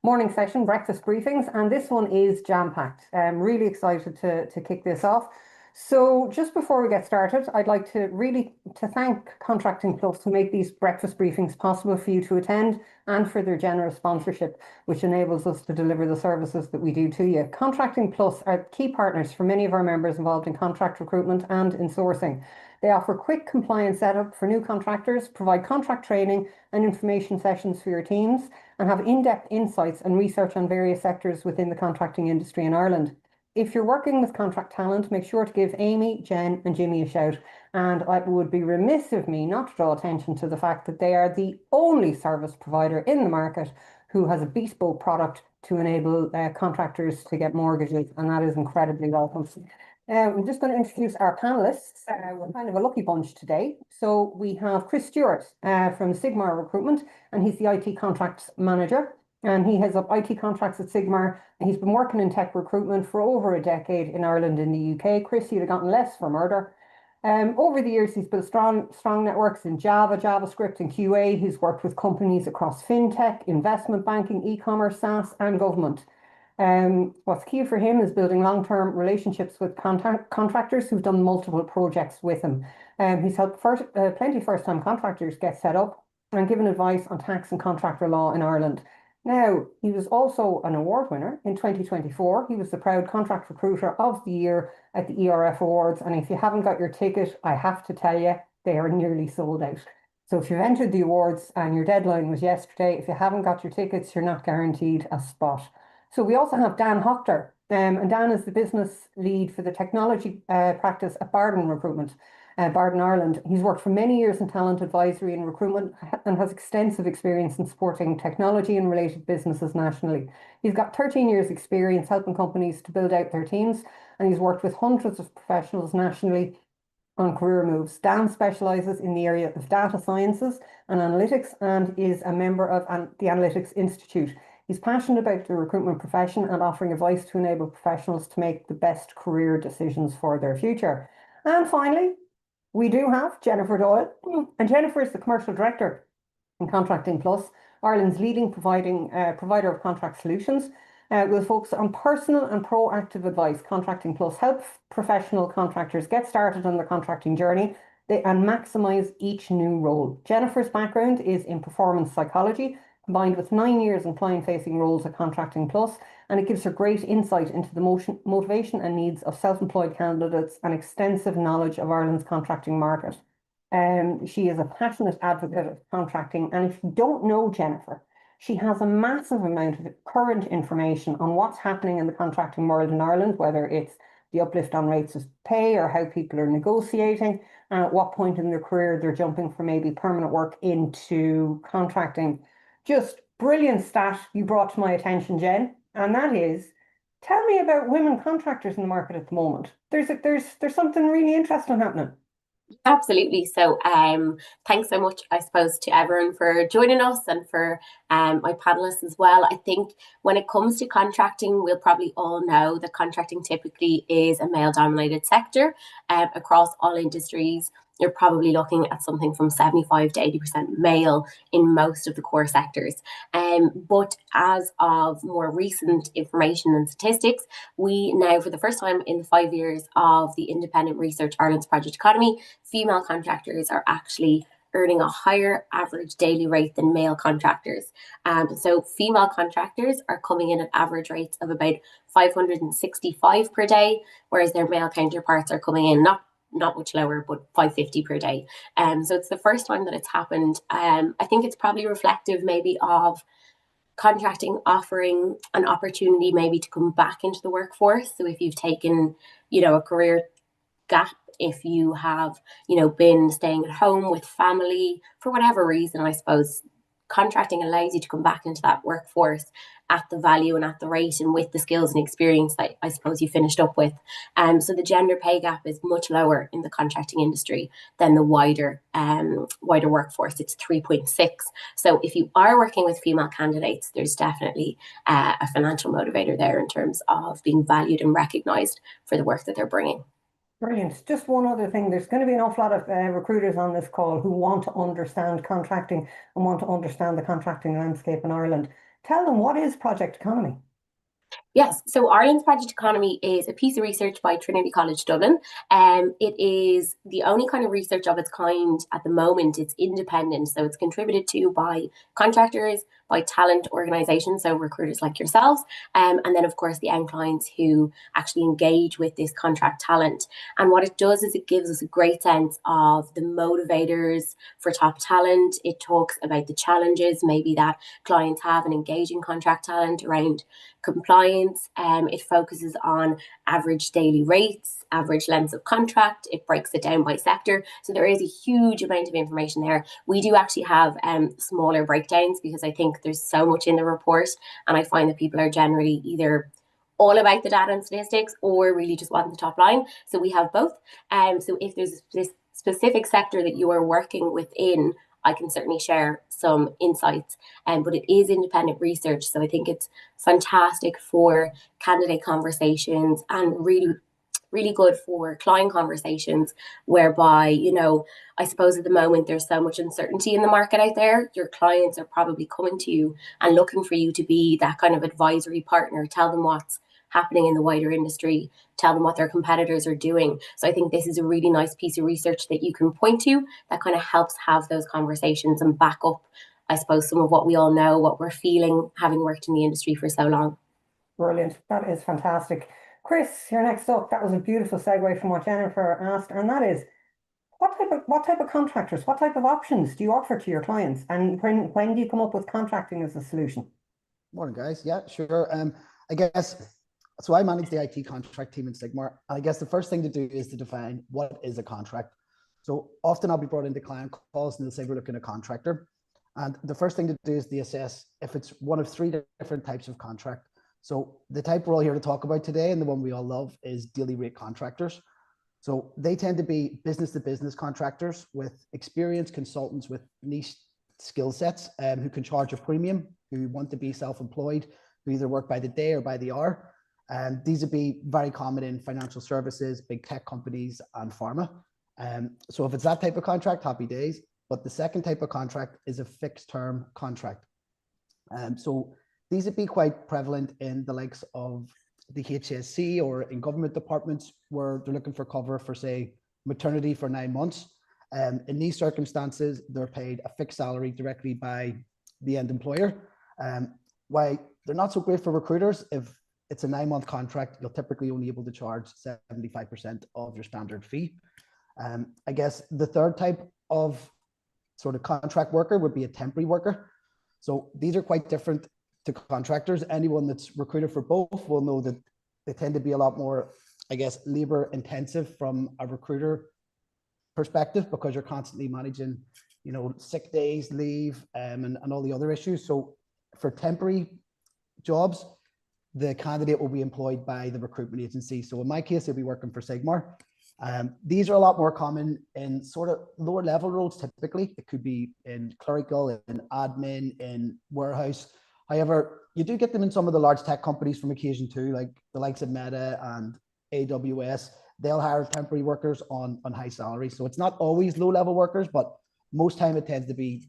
morning session, breakfast briefings, and this one is jam-packed. I'm really excited to kick this off. So just before we get started, I'd like to thank Contracting Plus to make these breakfast briefings possible for you to attend and for their generous sponsorship, which enables us to deliver the services that we do to you. Contracting Plus are key partners for many of our members involved in contract recruitment and in sourcing. They offer quick compliance setup for new contractors, provide contract training and information sessions for your teams, and have in-depth insights and research on various sectors within the contracting industry in Ireland. If you're working with contract talent, make sure to give Amy, Jen, and Jimmy a shout. And it would be remiss of me not to draw attention to the fact that they are the only service provider in the market who has a bespoke product to enable contractors to get mortgages, and that is incredibly welcome. I'm just going to introduce our panelists. We're kind of a lucky bunch today. So we have Chris Stewart from Sigmar Recruitment, and he's the IT Contracts Manager. And he heads up IT contracts at Sigmar. And he's been working in tech recruitment for over a decade in Ireland and the UK. Chris, you'd have gotten less for murder. Over the years, he's built strong networks in Java, JavaScript, and QA. He's worked with companies across fintech, investment banking, e-commerce, SaaS, and government. What's key for him is building long-term relationships with contractors who've done multiple projects with him. He's helped plenty of first-time contractors get set up and given advice on tax and contractor law in Ireland. Now, he was also an award winner in 2024. He was the proud contract recruiter of the year at the ERF Awards. And if you haven't got your ticket, I have to tell you, they are nearly sold out. So if you've entered the awards and your deadline was yesterday, if you haven't got your tickets, you're not guaranteed a spot. So we also have Dan Hoctor. And Dan is the business lead for the technology practice at Barden Recruitment. Barden, Ireland. He's worked for many years in talent advisory and recruitment and has extensive experience in supporting technology and related businesses nationally. He's got 13 years experience helping companies to build out their teams, and he's worked with hundreds of professionals nationally on career moves. Dan specialises in the area of data sciences and analytics and is a member of the Analytics Institute. He's passionate about the recruitment profession and offering advice to enable professionals to make the best career decisions for their future. And finally, we do have Jennifer Doyle, and Jennifer is the Commercial Director in Contracting Plus, Ireland's leading provider of contract solutions. We'll focus on personal and proactive advice. Contracting Plus helps professional contractors get started on their contracting journey and maximise each new role. Jennifer's background is in performance psychology, combined with 9 years in client-facing roles at Contracting Plus, and it gives her great insight into the motivation and needs of self-employed candidates and extensive knowledge of Ireland's contracting market. She is a passionate advocate of contracting, and if you don't know Jennifer, she has a massive amount of current information on what's happening in the contracting world in Ireland, whether it's the uplift on rates of pay or how people are negotiating, and at what point in their career they're jumping from maybe permanent work into contracting. Just brilliant stat you brought to my attention, Jen, and that is, tell me about women contractors in the market at the moment. There's something really interesting happening. Absolutely. So thanks so much, I suppose, to everyone for joining us and for my panelists as well. I think when it comes to contracting, we'll probably all know that contracting typically is a male-dominated sector across all industries. You're probably looking at something from 75 to 80% male in most of the core sectors. But as of more recent information and statistics, we now, for the first time in the 5 years of the independent research Ireland's Project Economy, female contractors are actually earning a higher average daily rate than male contractors. So female contractors are coming in at average rates of about 565 per day, whereas their male counterparts are coming in not much lower, but 550 per day. So it's the first time that it's happened. I think it's probably reflective maybe of contracting offering an opportunity maybe to come back into the workforce. So if you've taken, a career gap, if you have, been staying at home with family for whatever reason, I suppose contracting allows you to come back into that workforce at the value and at the rate and with the skills and experience that I suppose you finished up with. So the gender pay gap is much lower in the contracting industry than the wider workforce. It's 3.6. So if you are working with female candidates, there's definitely a financial motivator there in terms of being valued and recognised for the work that they're bringing. Brilliant. Just one other thing. There's going to be an awful lot of recruiters on this call who want to understand contracting and want to understand the contracting landscape in Ireland. Tell them, what is project economy? Yes, so Ireland's project economy is a piece of research by Trinity College Dublin. It is the only kind of research of its kind at the moment. It's independent, so it's contributed to by contractors, by talent organisations, so recruiters like yourselves, and then of course the end clients who actually engage with this contract talent. And what it does is it gives us a great sense of the motivators for top talent. It talks about the challenges maybe that clients have in engaging contract talent around compliance. It focuses on average daily rates, average lengths of contract. It breaks it down by sector. So there is a huge amount of information there. We do actually have smaller breakdowns because I think there's so much in the report, and I find that people are generally either all about the data and statistics or really just want the top line. So we have both. So if there's this specific sector that you are working within, I can certainly share some insights, but it is independent research. So I think it's fantastic for candidate conversations and really, really good for client conversations whereby, I suppose at the moment there's so much uncertainty in the market out there. Your clients are probably coming to you and looking for you to be that kind of advisory partner, tell them what's happening in the wider industry, tell them what their competitors are doing. So I think this is a really nice piece of research that you can point to that kind of helps have those conversations and back up, I suppose, some of what we all know, what we're feeling, having worked in the industry for so long. Brilliant. That is fantastic. Chris, you're next up. That was a beautiful segue from what Jennifer asked, and that is, what type of contractors, what type of options do you offer to your clients, and when do you come up with contracting as a solution? Morning, guys. Yeah, sure. I guess so. I manage the IT contract team in Sigmar. I guess the first thing to do is to define what is a contract. So often I'll be brought into client calls and they'll say we're looking at a contractor. And the first thing to do is to assess if it's one of three different types of contract. So the type we're all here to talk about today and the one we all love is daily rate contractors. So they tend to be business to business contractors with experienced consultants with niche skill sets who can charge a premium, who want to be self-employed, who either work by the day or by the hour. And these would be very common in financial services, big tech companies, and pharma. So if it's that type of contract, happy days. But the second type of contract is a fixed term contract. So these would be quite prevalent in the likes of the HSC or in government departments where they're looking for cover for, say, maternity for 9 months. In these circumstances, they're paid a fixed salary directly by the end employer. Why they're not so great for recruiters, if it's a 9-month contract, you'll typically only able to charge 75% of your standard fee. I guess the third type of sort of contract worker would be a temporary worker. So these are quite different to contractors. Anyone that's recruited for both will know that they tend to be a lot more, I guess, labor intensive from a recruiter perspective because you're constantly managing, sick days, leave, and all the other issues. So for temporary jobs, the candidate will be employed by the recruitment agency. So in my case, they'll be working for Sigmar. These are a lot more common in sort of lower level roles. Typically, it could be in clerical, in admin, in warehouse. However, you do get them in some of the large tech companies from occasion too, like the likes of Meta and AWS. They'll hire temporary workers on high salaries. So it's not always low level workers, but most time it tends to be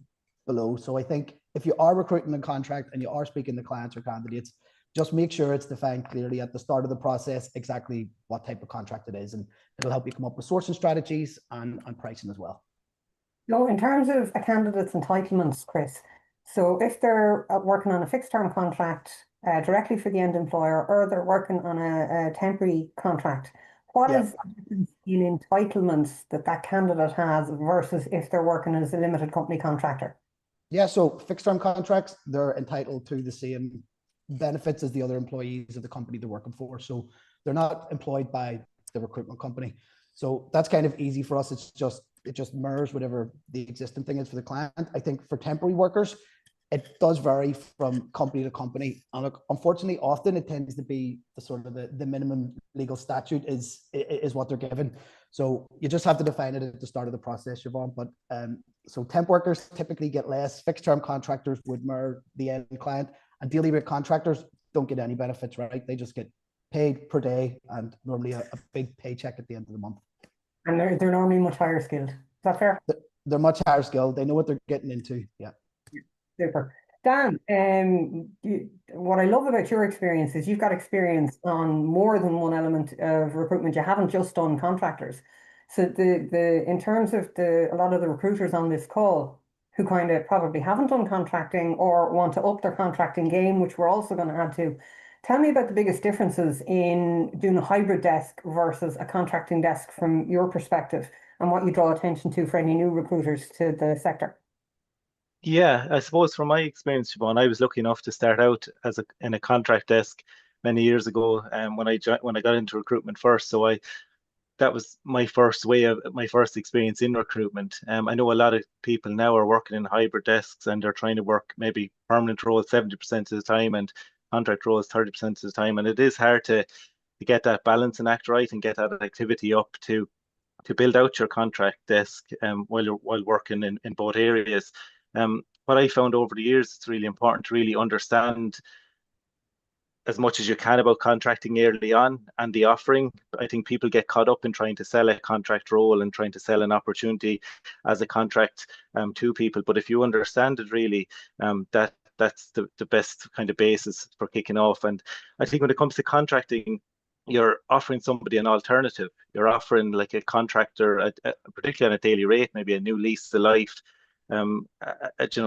below. So I think if you are recruiting a contract and you are speaking to clients or candidates, just make sure it's defined clearly at the start of the process exactly what type of contract it is, and it'll help you come up with sourcing strategies and pricing as well. In terms of a candidate's entitlements, Chris, so if they're working on a fixed term contract directly for the end employer, or they're working on a temporary contract, what is the difference in entitlements that candidate has versus if they're working as a limited company contractor? Yeah, so fixed term contracts, they're entitled to the same benefits as the other employees of the company they're working for. So they're not employed by the recruitment company. So that's kind of easy for us. It just mirrors whatever the existing thing is for the client. I think for temporary workers, it does vary from company to company. And look, unfortunately, often it tends to be the sort of the minimum legal statute is what they're given. So you just have to define it at the start of the process, Siobhan. But so temp workers typically get less. Fixed term contractors would mirror the end client, and daily rate contractors don't get any benefits, right? They just get paid per day and normally a big paycheck at the end of the month. And they're normally much higher skilled. Is that fair? They're much higher skilled. They know what they're getting into. Yeah. Super. Dan, what I love about your experience is you've got experience on more than one element of recruitment. You haven't just done contractors. So the in terms of a lot of the recruiters on this call who kind of probably haven't done contracting or want to up their contracting game, which we're also going to add to. Tell me about the biggest differences in doing a hybrid desk versus a contracting desk from your perspective, and what you draw attention to for any new recruiters to the sector. Yeah, I suppose from my experience, Siobhan, I was lucky enough to start out in a contract desk many years ago, when I got into recruitment first. So that was my first experience in recruitment. I know a lot of people now are working in hybrid desks and they're trying to work maybe permanent roles 70% of the time and contract roles 30% of the time, and it is hard to get that balance and act right and get that activity up to build out your contract desk while working in both areas. What I found over the years, it's really important to really understand as much as you can about contracting early on and the offering. I think people get caught up in trying to sell a contract role and trying to sell an opportunity as a contract to people. But if you understand it really, that's the best kind of basis for kicking off. And I think when it comes to contracting, you're offering somebody an alternative. You're offering like a contractor, particularly on a daily rate, maybe a new lease to life.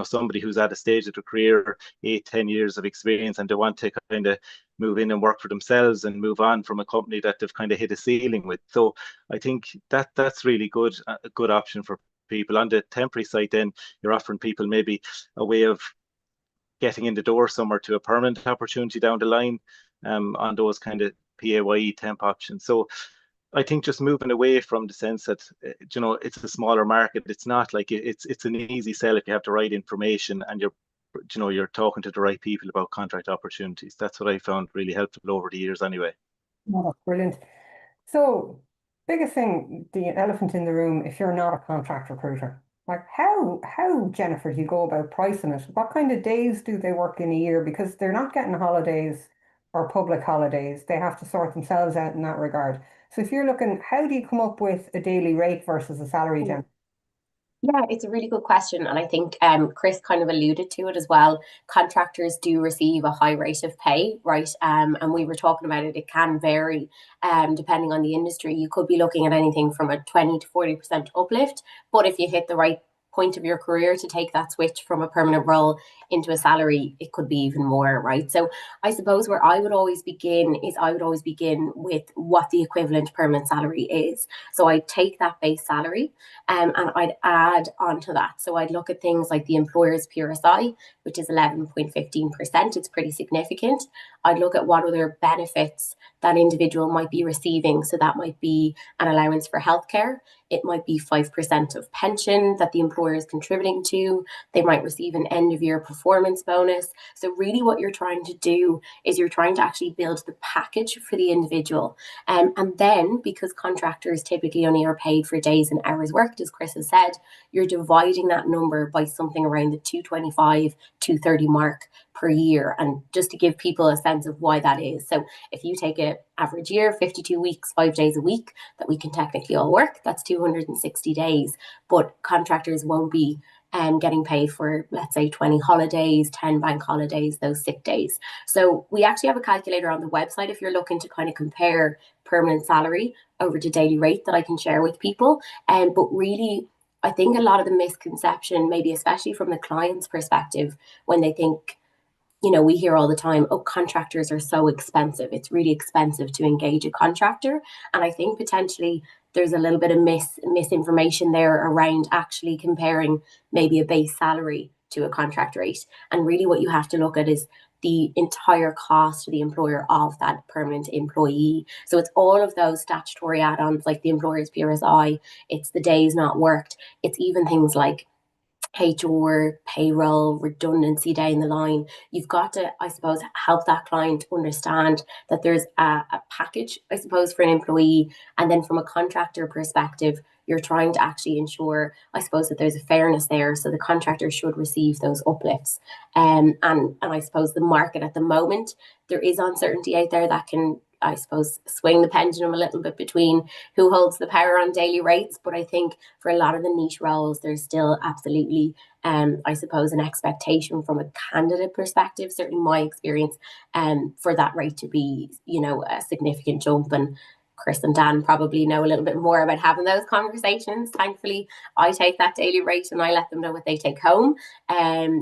Somebody who's at a stage of their career, 8-10 years of experience, and they want to kind of move in and work for themselves and move on from a company that they've kind of hit a ceiling with. So I think that's really a good option for people. On the temporary side, then you're offering people maybe a way of getting in the door somewhere to a permanent opportunity down the line, on those kind of PAYE temp options. So I think just moving away from the sense that it's a smaller market. It's not like it's an easy sell if you have the right information and you're talking to the right people about contract opportunities. That's what I found really helpful over the years anyway. Oh, that's brilliant. So, biggest thing, the elephant in the room, if you're not a contract recruiter, like how Jennifer, do you go about pricing it? What kind of days do they work in a year? Because they're not getting holidays or public holidays. They have to sort themselves out in that regard. So if you're looking, how do you come up with a daily rate versus a salary, Jen? Yeah, it's a really good question. And I think Chris kind of alluded to it as well. Contractors do receive a high rate of pay, right? And we were talking about it. It can vary depending on the industry. You could be looking at anything from a 20 to 40% uplift. But if you hit the right point of your career to take that switch from a permanent role into a salary, it could be even more, right? So I suppose where I would always begin with what the equivalent permanent salary is. So I'd take that base salary and I'd add onto that. So I'd look at things like the employer's PRSI, which is 11.15%. It's pretty significant. I'd look at what other benefits that individual might be receiving. So that might be an allowance for healthcare. It might be 5% of pension that the employer is contributing to. They might receive an end of year performance bonus. So really what you're trying to do is you're trying to actually build the package for the individual. And then because contractors typically only are paid for days and hours worked, as Chris has said, you're dividing that number by something around the 225, 230 mark per year. And just to give people a sense of why that is. So if you take an average year, 52 weeks, 5 days a week that we can technically all work, that's 260 days. But contractors won't be getting paid for, let's say, 20 holidays, 10 bank holidays, those sick days. So we actually have a calculator on the website if you're looking to kind of compare permanent salary over to daily rate that I can share with people. But really, I think a lot of the misconception, maybe especially from the client's perspective, when they think, we hear all the time, oh, contractors are so expensive. It's really expensive to engage a contractor. And I think potentially there's a little bit of misinformation there around actually comparing maybe a base salary to a contract rate. And really what you have to look at is the entire cost to the employer of that permanent employee. So it's all of those statutory add-ons like the employer's PRSI, it's the days not worked, it's even things like HR, payroll, redundancy down the line. You've got to, I suppose, help that client understand that there's a package, I suppose, for an employee. And then from a contractor perspective, you're trying to actually ensure, I suppose, that there's a fairness there. So the contractor should receive those uplifts. And I suppose the market at the moment, there is uncertainty out there that can I suppose, swing the pendulum a little bit between who holds the power on daily rates. But I think for a lot of the niche roles, there's still absolutely, I suppose, an expectation from a candidate perspective, certainly my experience, for that rate to be, you know, a significant jump. And Chris and Dan probably know a little bit more about having those conversations. Thankfully, I take that daily rate and I let them know what they take home,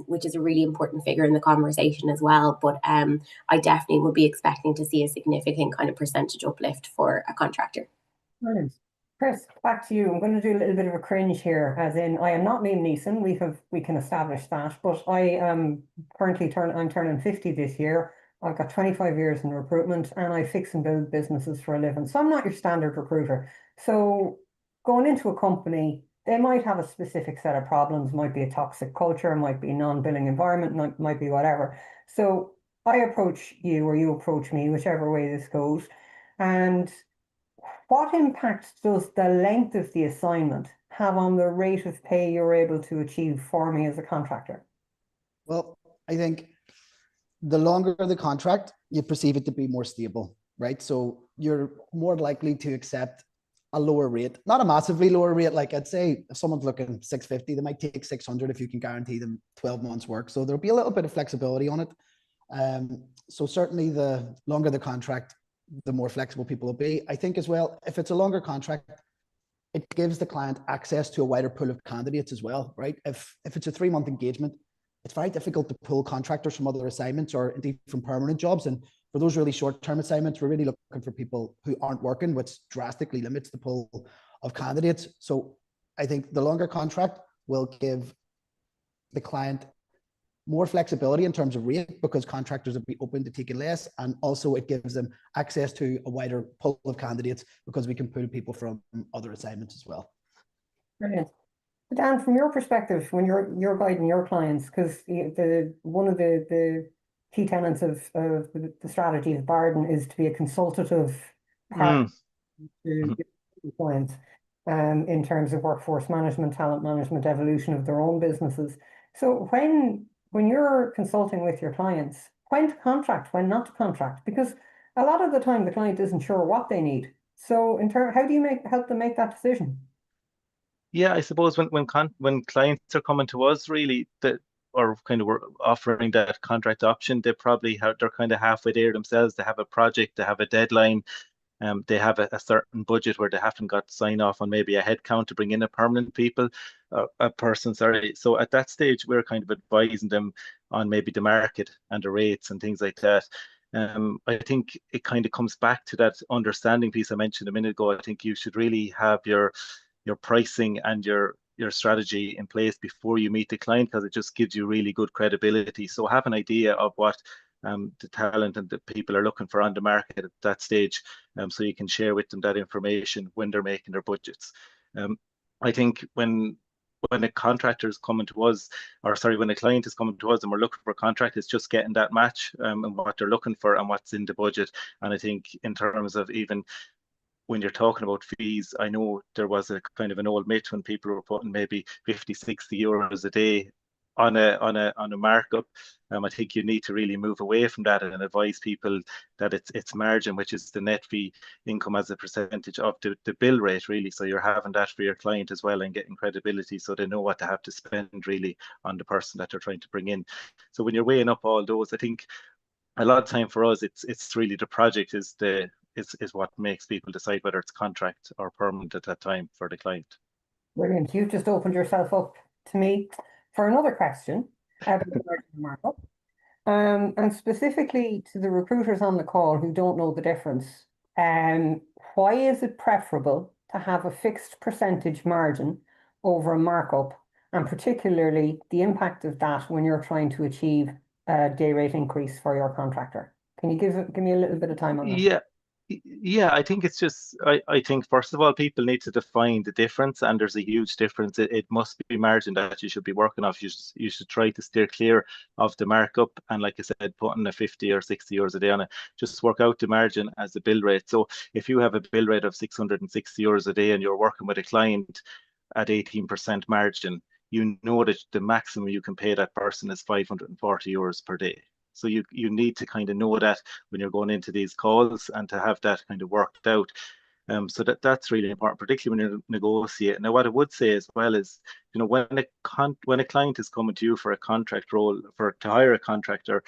which is a really important figure in the conversation as well. But I definitely would be expecting to see a significant kind of percentage uplift for a contractor. Brilliant. Chris, back to you. I'm going to do a little bit of a cringe here, as in I am not Liam Neeson. We can establish that, but I am currently I'm turning 50 this year. I've got 25 years in recruitment and I fix and build businesses for a living. So I'm not your standard recruiter. So going into a company, they might have a specific set of problems, might be a toxic culture, might be a non-billing environment, might be whatever. So I approach you or you approach me, whichever way this goes. And what impact does the length of the assignment have on the rate of pay you're able to achieve for me as a contractor? Well, I think the longer the contract, you perceive it to be more stable, right? So you're more likely to accept a lower rate, not a massively lower rate. Like I'd say if someone's looking 650, they might take 600 if you can guarantee them 12 months work. So there'll be a little bit of flexibility on it. So certainly the longer the contract, the more flexible people will be. I think as well, if it's a longer contract, it gives the client access to a wider pool of candidates as well, right? If it's a 3-month engagement, it's very difficult to pull contractors from other assignments or indeed from permanent jobs. And for those really short-term assignments, we're really looking for people who aren't working, which drastically limits the pool of candidates. So I think the longer contract will give the client more flexibility in terms of rate because contractors will be open to taking less. And also it gives them access to a wider pool of candidates because we can pull people from other assignments as well. Brilliant. Dan, from your perspective, when you're guiding your clients, because one of the key tenets of the strategy of Barden is to be a consultative partner to clients in terms of workforce management, talent management, evolution of their own businesses. So when you're consulting with your clients, when to contract, when not to contract, because a lot of the time the client isn't sure what they need. So how do you help them make that decision? Yeah, I suppose when clients are coming to us, really, or kind of we're offering that contract option, they're kind of halfway there themselves. They have a project, they have a deadline, they have a certain budget where they haven't got sign off on maybe a headcount to bring in a permanent person. Sorry. So at that stage, we're kind of advising them on maybe the market and the rates and things like that. I think it kind of comes back to that understanding piece I mentioned a minute ago. I think you should really have your pricing and your strategy in place before you meet the client, because it just gives you really good credibility. So have an idea of what the talent and the people are looking for on the market at that stage, so you can share with them that information when they're making their budgets. I think when a contractor is coming to us, or sorry, when a client is coming to us and we're looking for a contract, it's just getting that match and what they're looking for and what's in the budget. And I think in terms of even when you're talking about fees, I know there was a kind of an old myth when people were putting maybe 50, 60 euros a day on a markup. I think you need to really move away from that and advise people that it's margin, which is the net fee income as a percentage of the bill rate, really. So you're having that for your client as well and getting credibility, so they know what they have to spend really on the person that they're trying to bring in. So when you're weighing up all those, I think a lot of time for us, it's really the project is what makes people decide whether it's contract or permanent at that time for the client. Brilliant. You've just opened yourself up to me for another question about markup, and specifically to the recruiters on the call who don't know the difference. Why is it preferable to have a fixed percentage margin over a markup, and particularly the impact of that when you're trying to achieve a day rate increase for your contractor? Can you give me a little bit of time on that? Yeah, I think it's just, I think first of all, people need to define the difference, and there's a huge difference. It must be margin that you should be working off. You should try to steer clear of the markup. And like I said, putting a 50 or 60 euros a day on it, just work out the margin as the bill rate. So if you have a bill rate of 660 euros a day and you're working with a client at 18% margin, you know that the maximum you can pay that person is 540 euros per day. So you need to kind of know that when you're going into these calls and to have that kind of worked out. So that's really important, particularly when you're negotiating. Now, what I would say as well is, when a client is coming to you for a contract role, to hire a contractor,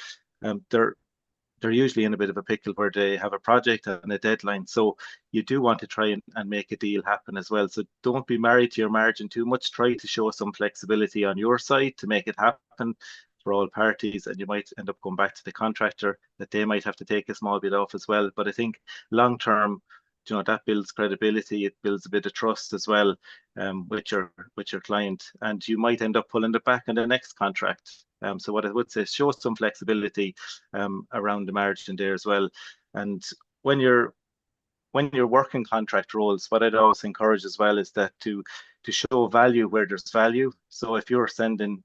they're usually in a bit of a pickle where they have a project and a deadline. So you do want to try and make a deal happen as well. So don't be married to your margin too much. Try to show some flexibility on your side to make it happen for all parties, and you might end up going back to the contractor that they might have to take a small bit off as well. But I think long term, that builds credibility. It builds a bit of trust as well, with your client, and you might end up pulling it back in the next contract. So what I would say is show some flexibility around the margin there as well. And when you're working contract roles, what I'd always encourage as well is that to show value where there's value. So if you're sending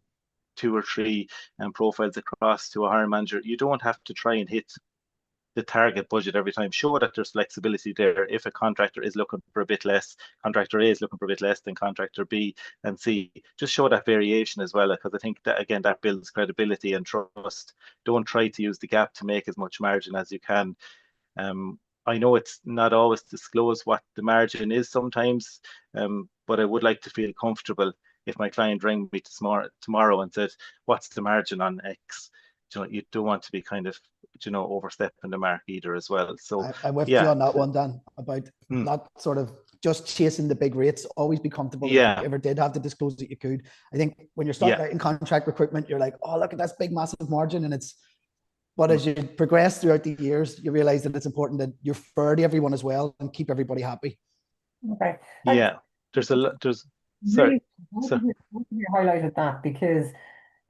2 or 3 profiles across to a hiring manager, you don't have to try and hit the target budget every time. Show that there's flexibility there. If a contractor is looking for a bit less, contractor A is looking for a bit less than contractor B and C. Just show that variation as well, because I think that, again, that builds credibility and trust. Don't try to use the gap to make as much margin as you can. I know it's not always disclosed what the margin is sometimes, but I would like to feel comfortable if my client rang me tomorrow and said, what's the margin on X? You don't want to be kind of, overstepping the mark either as well. So I'm with you on that one, Dan, about not sort of just chasing the big rates. Always be comfortable. Yeah. If you ever did have to disclose that you could. I think when you're starting out in contract recruitment, you're like, oh, look at this big, massive margin. But as you progress throughout the years, you realize that it's important that you're fair to everyone as well and keep everybody happy. Okay. Yeah. Sorry. You highlighted that because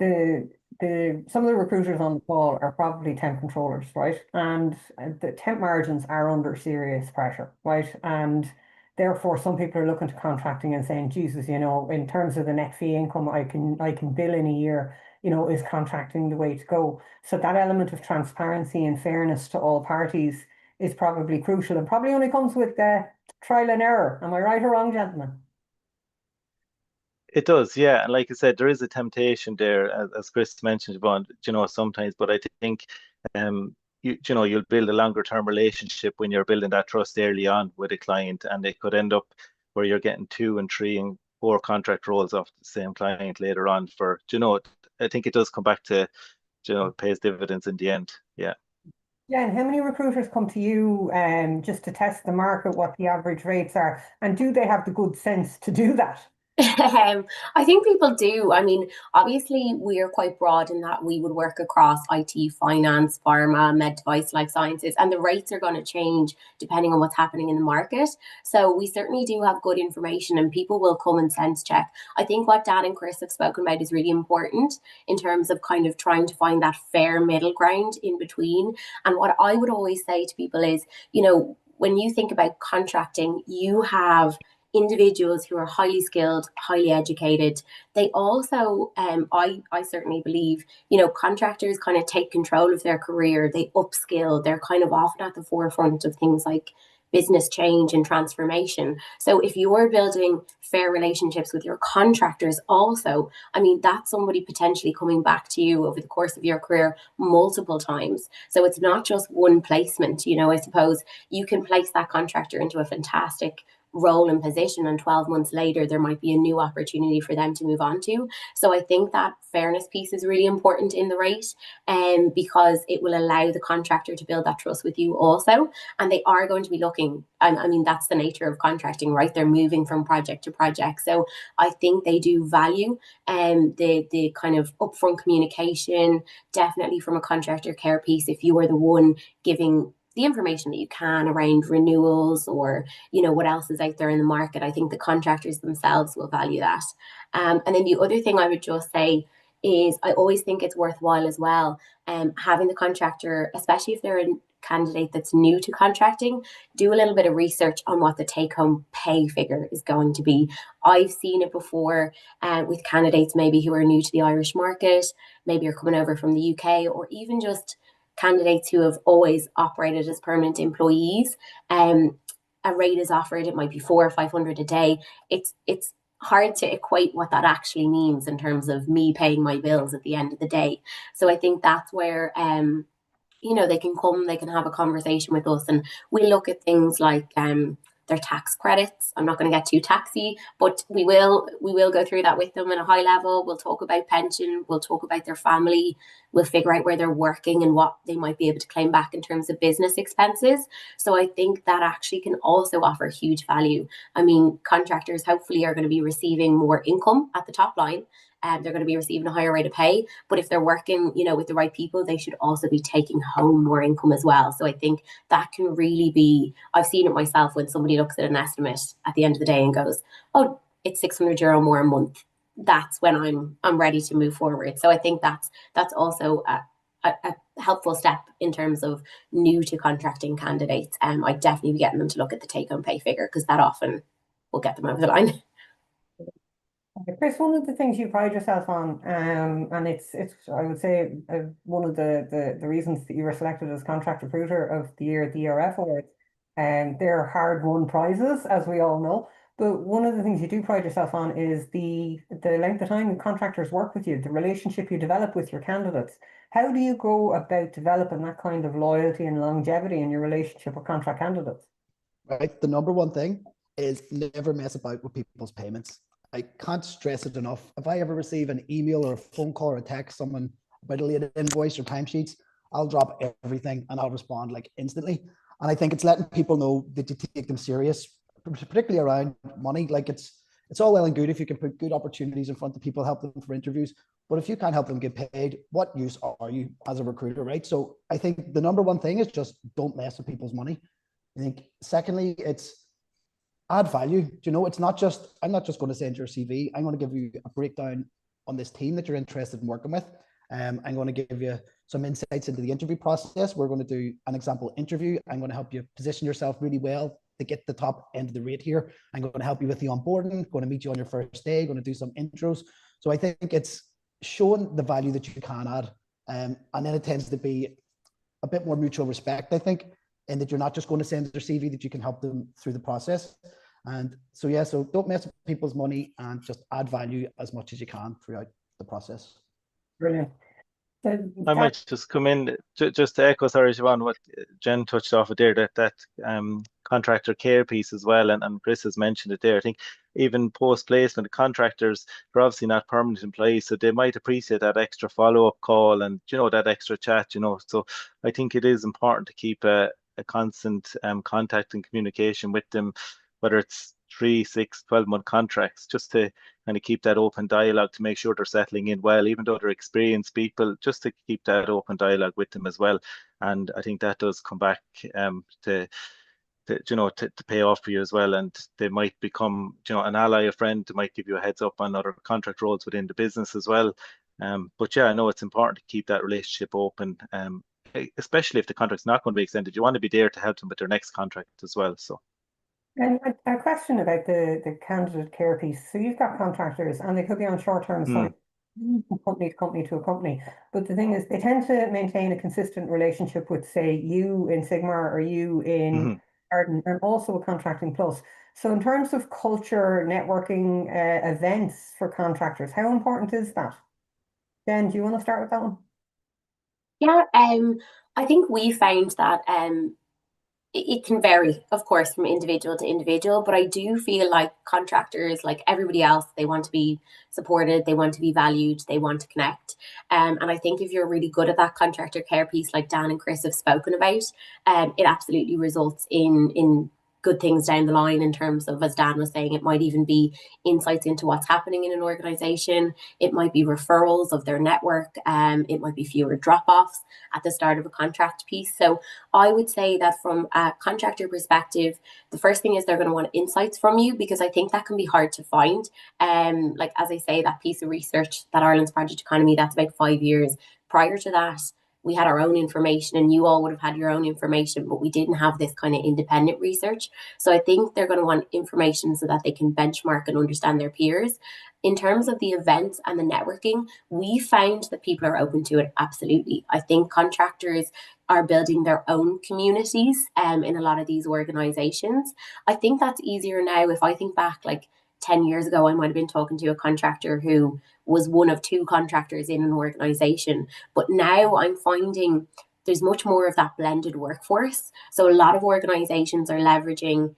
some of the recruiters on the call are probably temp controllers, right? And the temp margins are under serious pressure, right? And therefore, some people are looking to contracting and saying, Jesus, in terms of the net fee income I can bill in a year, is contracting the way to go? So that element of transparency and fairness to all parties is probably crucial, and probably only comes with trial and error. Am I right or wrong, gentlemen? It does, yeah. And like I said, there is a temptation there, as Chris mentioned, Yvonne, sometimes. But I think, you'll build a longer term relationship when you're building that trust early on with a client, and it could end up where you're getting 2 and 3 and 4 contract roles off the same client later on. I think it does come back to, it pays dividends in the end. Yeah. Yeah, and how many recruiters come to you just to test the market, what the average rates are, and do they have the good sense to do that? I think people do. I mean, obviously, we are quite broad in that we would work across IT, finance, pharma, med device, life sciences, and the rates are going to change depending on what's happening in the market. So we certainly do have good information, and people will come and sense check. I think what Dan and Chris have spoken about is really important in terms of kind of trying to find that fair middle ground in between. And what I would always say to people is, when you think about contracting, you have individuals who are highly skilled, highly educated. They also, I certainly believe, contractors kind of take control of their career. They upskill. They're kind of often at the forefront of things like business change and transformation. So if you're building fair relationships with your contractors also, I mean, that's somebody potentially coming back to you over the course of your career multiple times. So it's not just one placement. I suppose you can place that contractor into a fantastic role and position, and 12 months later there might be a new opportunity for them to move on to. So I think that fairness piece is really important in the rate, because it will allow the contractor to build that trust with you also, and they are going to be looking, I mean, that's the nature of contracting, right? They're moving from project to project. So I think they do value the kind of upfront communication, definitely from a contractor care piece. If you are the one giving the information that you can around renewals or, what else is out there in the market, I think the contractors themselves will value that. And then the other thing I would just say is I always think it's worthwhile as well, having the contractor, especially if they're a candidate that's new to contracting, do a little bit of research on what the take-home pay figure is going to be. I've seen it before with candidates maybe who are new to the Irish market, maybe are coming over from the UK, or even just candidates who have always operated as permanent employees. A rate is offered, it might be 400 or 500 a day. It's hard to equate what that actually means in terms of me paying my bills at the end of the day. So I think that's where they can come, they can have a conversation with us, and we look at things like their tax credits. I'm not going to get too taxy, but we will go through that with them at a high level. We'll talk about pension, we'll talk about their family, we'll figure out where they're working and what they might be able to claim back in terms of business expenses. So I think that actually can also offer huge value. I mean, contractors hopefully are going to be receiving more income at the top line. They're going to be receiving a higher rate of pay. But if they're working, with the right people, they should also be taking home more income as well. So I think that can really be, I've seen it myself when somebody looks at an estimate at the end of the day and goes, oh, it's €600 more a month. That's when I'm ready to move forward. So I think that's also a helpful step in terms of new to contracting candidates. I'd definitely be getting them to look at the take home pay figure, because that often will get them over the line. Chris, one of the things you pride yourself on, and it's I would say one of the reasons that you were selected as Contract Recruiter of the Year at the ERF Awards, they're hard-won prizes, as we all know. But one of the things you do pride yourself on is the length of time contractors work with you, the relationship you develop with your candidates. How do you go about developing that kind of loyalty and longevity in your relationship with contract candidates? Right. The number one thing is never mess about with people's payments. I can't stress it enough. If I ever receive an email or a phone call or a text, someone about a late invoice or timesheets, I'll drop everything and I'll respond like instantly. And I think it's letting people know that you take them serious, particularly around money. Like it's all well and good if you can put good opportunities in front of people, help them for interviews. But if you can't help them get paid, what use are you as a recruiter, right? So I think the number one thing is just don't mess with people's money. I think secondly, it's add value. It's not just, I'm not just going to send your CV. I'm going to give you a breakdown on this team that you're interested in working with. I'm going to give you some insights into the interview process. We're going to do an example interview. I'm going to help you position yourself really well to get the top end of the rate here. I'm going to help you with the onboarding, going to meet you on your first day, going to do some intros. So I think it's showing the value that you can add. And then it tends to be a bit more mutual respect, I think, and that you're not just going to send their CV, that you can help them through the process. And so, yeah, so don't mess with people's money and just add value as much as you can throughout the process. Brilliant. I might just come in just to echo, sorry, Siobhan, what Jen touched off of there, that contractor care piece as well, and Chris has mentioned it there. I think even post-placement, the contractors, they're obviously not permanent employees, so they might appreciate that extra follow-up call and, that extra chat, So I think it is important to keep a constant contact and communication with them, whether it's 3, 6, 12-month contracts, just to kind of keep that open dialogue to make sure they're settling in well, even though they're experienced people, just to keep that open dialogue with them as well. And I think that does come back to pay off for you as well. And they might become, an ally, a friend. They might give you a heads up on other contract roles within the business as well. But yeah, I know it's important to keep that relationship open, especially if the contract's not going to be extended. You want to be there to help them with their next contract as well. So. And a question about the candidate care piece. So you've got contractors and they could be on short-term assignments from company to company to a company. But the thing is, they tend to maintain a consistent relationship with, say, you in Sigmar or you in Barden, and also with ContractingPLUS. So in terms of culture, networking, events for contractors, how important is that? Jen, do you want to start with that one? Yeah, I think we found that it can vary, of course, from individual to individual, but I do feel like contractors, like everybody else, they want to be supported, they want to be valued, they want to connect. And I think if you're really good at that contractor care piece, like Dan and Chris have spoken about, it absolutely results in good things down the line in terms of, as Dan was saying, it might even be insights into what's happening in an organization. It might be referrals of their network. It might be fewer drop-offs at the start of a contract piece. So I would say that from a contractor perspective, the first thing is they're going to want insights from you, because I think that can be hard to find. Like, as I say, that piece of research, that Ireland's Project Economy, that's about 5 years. Prior to that, we had our own information, and you all would have had your own information, but we didn't have this kind of independent research. So I think they're going to want information so that they can benchmark and understand their peers. In terms of the events and the networking, we found that people are open to it. Absolutely. I think contractors are building their own communities in a lot of these organizations. I think that's easier now. If I think back, like 10 years ago, I might have been talking to a contractor who was one of 2 contractors in an organization. But now I'm finding there's much more of that blended workforce. So a lot of organizations are leveraging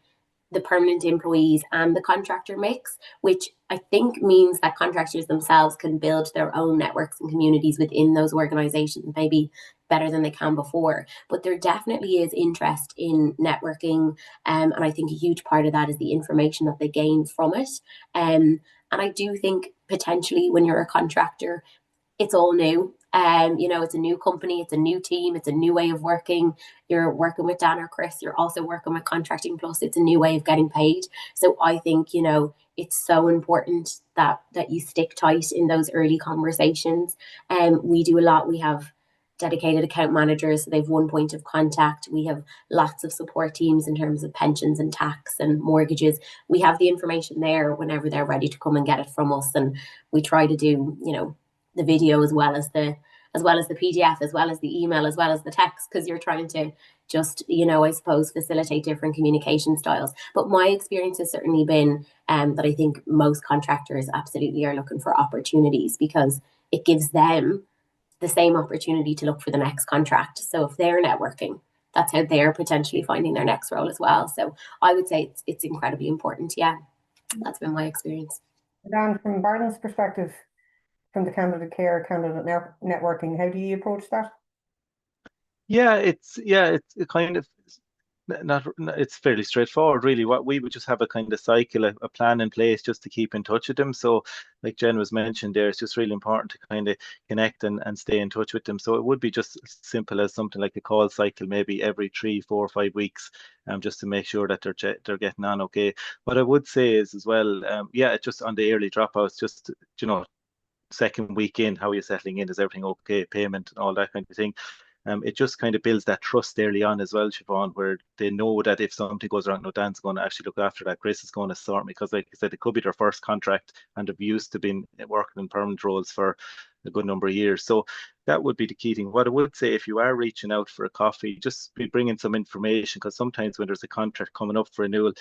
the permanent employees and the contractor mix, which I think means that contractors themselves can build their own networks and communities within those organizations, maybe better than they can before. But there definitely is interest in networking. And I think a huge part of that is the information that they gain from it. And I do think potentially when you're a contractor, it's all new. It's a new company, it's a new team, it's a new way of working. You're working with Dan or Chris, you're also working with Contracting Plus. It's a new way of getting paid. So I think, it's so important that you stick tight in those early conversations. We do a lot. We have dedicated account managers, so they've one point of contact. We have lots of support teams in terms of pensions and tax and mortgages. We have the information there whenever they're ready to come and get it from us. And we try to do, the video as well as the PDF, as well as the email, as well as the text, because you're trying to just, I suppose, facilitate different communication styles. But my experience has certainly been that I think most contractors absolutely are looking for opportunities, because it gives them the same opportunity to look for the next contract. So if they're networking, that's how they're potentially finding their next role as well. So I would say it's incredibly important. Yeah, that's been my experience. Dan, from Barden's perspective, from the candidate care, candidate networking, how do you approach that? It's kind of not it's fairly straightforward, really. What we would just have a kind of cycle, a plan in place just to keep in touch with them. So like Jen was mentioned there, it's just really important to kind of connect and stay in touch with them. So it would be just as simple as something like a call cycle, maybe every 3, 4, 5 weeks, just to make sure that they're getting on okay. What I would say is as well, it's just on the early dropouts, just second week in, how are you settling in? Is everything okay? Payment and all that kind of thing. It just kind of builds that trust early on as well, Siobhan, where they know that if something goes wrong, no, Dan's going to actually look after that. Chris is going to sort me, because like I said, it could be their first contract and they've used to been working in permanent roles for a good number of years. So that would be the key thing. What I would say, if you are reaching out for a coffee, just be bringing some information, because sometimes when there's a contract coming up for renewal,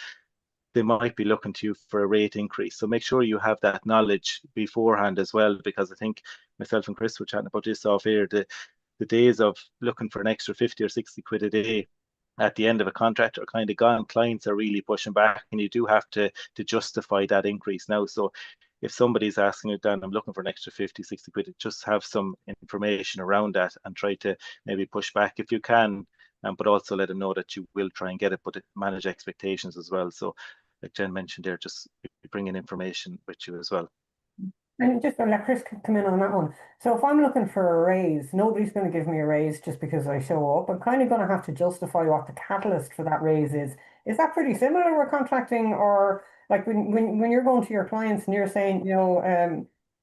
they might be looking to you for a rate increase. So make sure you have that knowledge beforehand as well, because I think myself and Chris were chatting about this off air. The days of looking for an extra 50 or 60 quid a day at the end of a contract are kind of gone. Clients are really pushing back, and you do have to justify that increase now. So if somebody's asking you, Dan, I'm looking for an extra 50, 60 quid, just have some information around that and try to maybe push back if you can, but also let them know that you will try and get it, but manage expectations as well. So like Jen mentioned there, just bring in information with you as well. And just to let Chris come in on that one. So if I'm looking for a raise, nobody's going to give me a raise just because I show up. I'm kind of going to have to justify what the catalyst for that raise is. Is that pretty similar with contracting, or like when you're going to your clients and you're saying,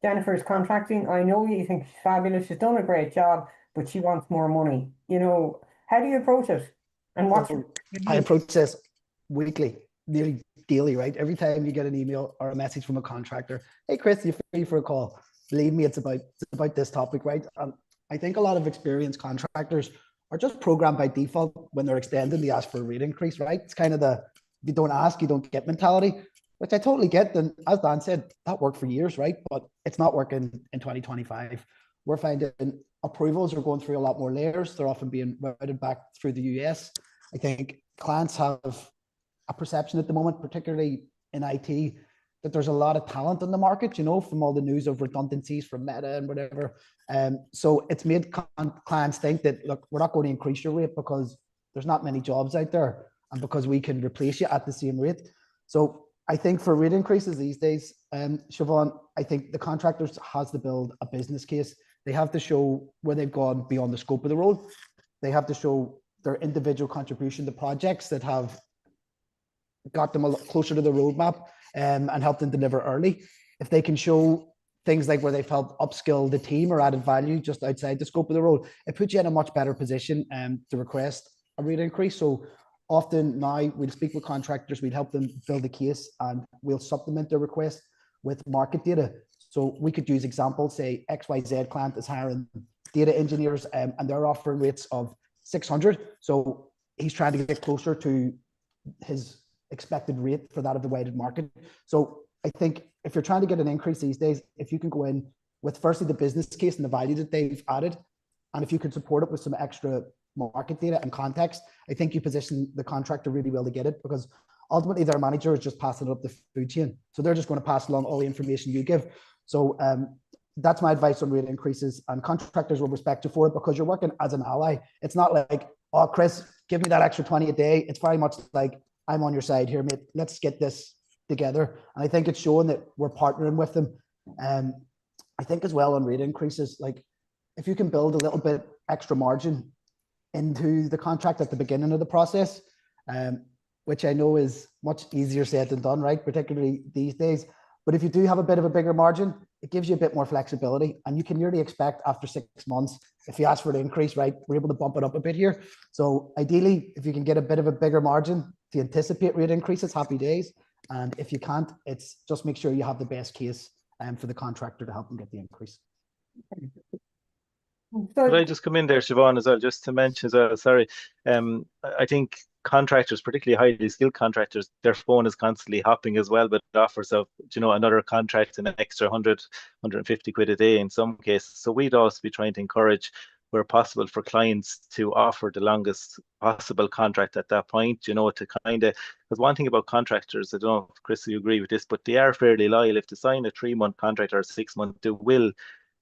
Jennifer's contracting, I know you think she's fabulous, she's done a great job, but she wants more money. How do you approach it? And what's I approach this weekly, nearly daily, right? Every time you get an email or a message from a contractor, hey Chris, you're free for a call. Believe me, it's about this topic, right? I think a lot of experienced contractors are just programmed by default. When they're extended, they ask for a rate increase, right? It's kind of the, if you don't ask, you don't get mentality, which I totally get. And as Dan said, that worked for years, right? But it's not working in 2025. We're finding approvals are going through a lot more layers. They're often being routed back through the US. I think clients have a perception at the moment, particularly in IT, that there's a lot of talent in the market, from all the news of redundancies from Meta and whatever. So it's made clients think that, look, we're not going to increase your rate because there's not many jobs out there and because we can replace you at the same rate. So I think for rate increases these days, Siobhan, I think the contractors has to build a business case. They have to show where they've gone beyond the scope of the role. They have to show their individual contribution to projects that have got them a lot closer to the roadmap and help them deliver early. If they can show things like where they've helped upskill the team or added value just outside the scope of the role, it puts you in a much better position to request a rate increase. So often now we'll speak with contractors, we'll help them build a case, and we'll supplement their request with market data. So we could use examples, say XYZ client is hiring data engineers and they're offering rates of 600. So he's trying to get closer to his expected rate for that of the weighted market. So I think if you're trying to get an increase these days, if you can go in with firstly the business case and the value that they've added, and if you can support it with some extra market data and context, I think you position the contractor really well to get it, because ultimately their manager is just passing it up the food chain. So they're just going to pass along all the information you give. So that's my advice on rate increases, and contractors will respect you for it because you're working as an ally. It's not like, oh, Chris, give me that extra 20 a day. It's very much like, I'm on your side here, mate. Let's get this together. And I think it's showing that we're partnering with them. I think as well on rate increases, like if you can build a little bit extra margin into the contract at the beginning of the process, which I know is much easier said than done, right? Particularly these days. But if you do have a bit of a bigger margin, it gives you a bit more flexibility, and you can nearly expect after 6 months, if you ask for an increase, right, we're able to bump it up a bit here. So ideally, if you can get a bit of a bigger margin to anticipate rate increases, happy days. And if you can't, it's just make sure you have the best case for the contractor to help them get the increase. Could I just come in there, Siobhan, as well, just to mention as well, sorry. I think contractors, particularly highly skilled contractors, their phone is constantly hopping as well, but offers of, you know, another contract and an extra 100, 150 quid a day in some cases. So we'd also be trying to encourage, where possible, for clients to offer the longest possible contract at that point, you know, to kind of, because one thing about contractors, I don't know if Chris, you agree with this, but they are fairly loyal. If they sign a 3-month contract or a 6-month, they will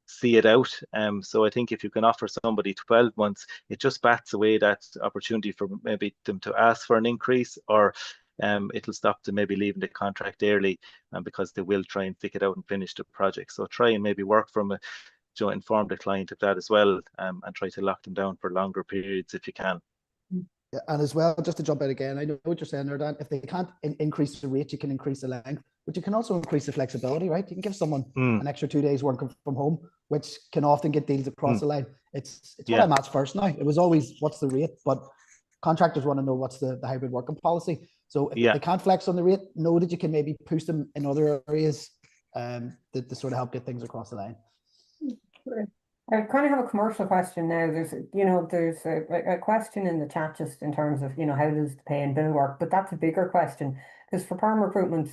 see it out. So I think if you can offer somebody 12 months, it just bats away that opportunity for maybe them to ask for an increase, or it'll stop them maybe leaving the contract early, because they will try and stick it out and finish the project. So try and maybe work from a, you know, inform the client of that as well, and try to lock them down for longer periods if you can. Yeah, and as well, just to jump in again, I know what you're saying there, Dan. If they can't increase the rate, you can increase the length, but you can also increase the flexibility, right? You can give someone an extra 2 days working from home, which can often get deals across the line. It's what I'm at first now. It was always, what's the rate? But contractors want to know what's the hybrid working policy. So if they can't flex on the rate, know that you can maybe push them in other areas to sort of help get things across the line. I kind of have a commercial question now. There's a question in the chat just in terms of, you know, how does the pay and bill work? But that's a bigger question, because for perm recruitment,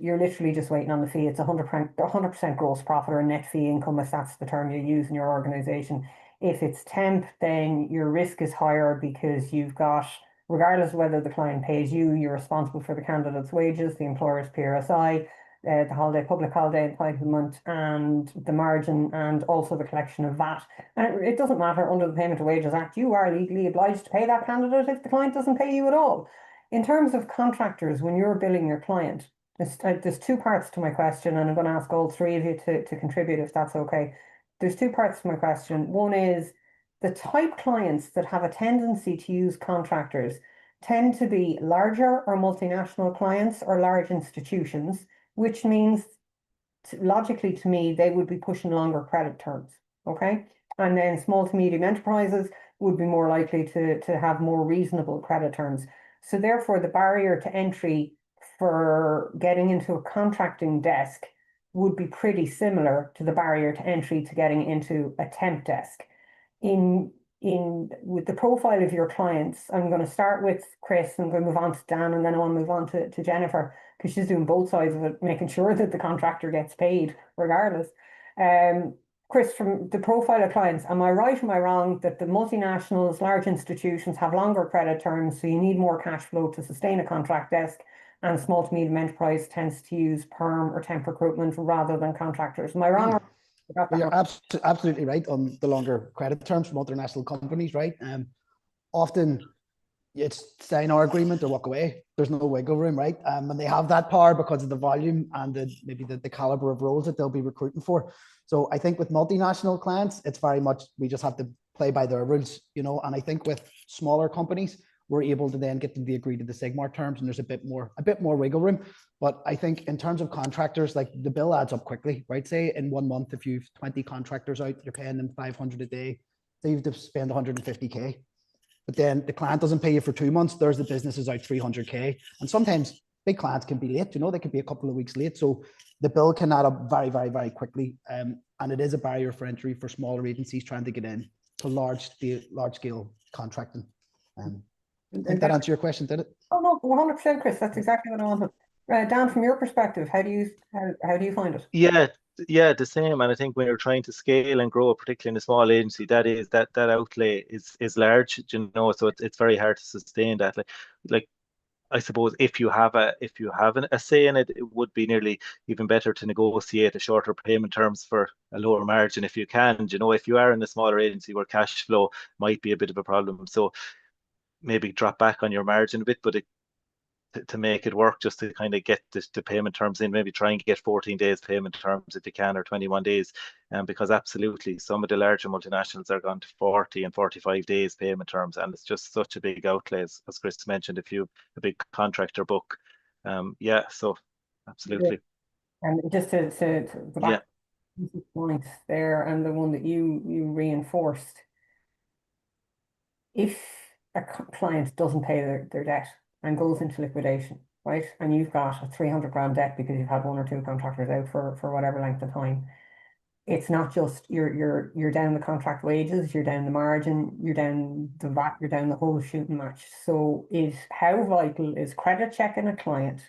you're literally just waiting on the fee. It's 100% gross profit or net fee income, if that's the term you use in your organization. If it's temp, then your risk is higher because you've got, regardless of whether the client pays you, you're responsible for the candidate's wages, the employer's PRSI, the public holiday entitlement, and the margin, and also the collection of VAT. And it doesn't matter, under the Payment of Wages Act, you are legally obliged to pay that candidate if the client doesn't pay you at all. In terms of contractors, when you're billing your client, there's 2 parts to my question, and I'm going to ask all 3 of you to contribute if that's okay. There's 2 parts to my question. One is, the type clients that have a tendency to use contractors tend to be larger or multinational clients or large institutions, which means logically to me, they would be pushing longer credit terms, okay? And then small to medium enterprises would be more likely to have more reasonable credit terms. So therefore, the barrier to entry for getting into a contracting desk would be pretty similar to the barrier to entry to getting into a temp desk. With the profile of your clients, I'm going to start with Chris, and I'm going to move on to Dan, and then I want to move on to Jennifer, because she's doing both sides of it, making sure that the contractor gets paid regardless. Chris, from the profile of clients, am I right, am I wrong that the multinationals, large institutions have longer credit terms, so you need more cash flow to sustain a contract desk, and small to medium enterprise tends to use perm or temp recruitment rather than contractors? Am I wrong? You're absolutely right on the longer credit terms for multinational companies, right? Often it's sign our agreement or walk away. There's no wiggle room, right? And they have that power because of the volume and maybe the caliber of roles that they'll be recruiting for. So I think with multinational clients, it's very much, we just have to play by their rules, you know. And I think with smaller companies, we're able to then get them to agree to the Sigmar terms, and there's a bit more wiggle room. But I think in terms of contractors, like, the bill adds up quickly, right? Say in 1 month, if you've 20 contractors out, you're paying them 500 a day, so you have to spend 150K. But then the client doesn't pay you for 2 months, there's the business is out 300K. And sometimes big clients can be late, you know, they could be a couple of weeks late. So the bill can add up very, very, very quickly. And it is a barrier for entry for smaller agencies trying to get in to large scale contracting. I think that answered your question, did it? Oh no, 100%, Chris. That's exactly what I wanted. Dan, from your perspective, how do you find it? Yeah, the same. And I think when you're trying to scale and grow, particularly in a small agency, that outlay is large, you know, so it's very hard to sustain that. Like I suppose if you have a say in it, it would be nearly even better to negotiate a shorter payment terms for a lower margin if you can. You know, if you are in a smaller agency where cash flow might be a bit of a problem, so maybe drop back on your margin a bit, but to make it work, just to kind of get the payment terms in, maybe try and get 14 days payment terms if you can, or 21 days. Because absolutely, some of the larger multinationals are gone to 40 and 45 days payment terms, and it's just such a big outlay, as Chris mentioned, if you a big contractor book. Yeah, so absolutely. And just to go Yeah. back to the point there, and the one that you reinforced, if a client doesn't pay their debt and goes into liquidation, right, and you've got a 300 grand debt because you've had one or two contractors out for whatever length of time, it's not just you're down the contract wages, you're down the margin, you're down the VAT, you're down the whole shooting match. So how vital is credit checking a client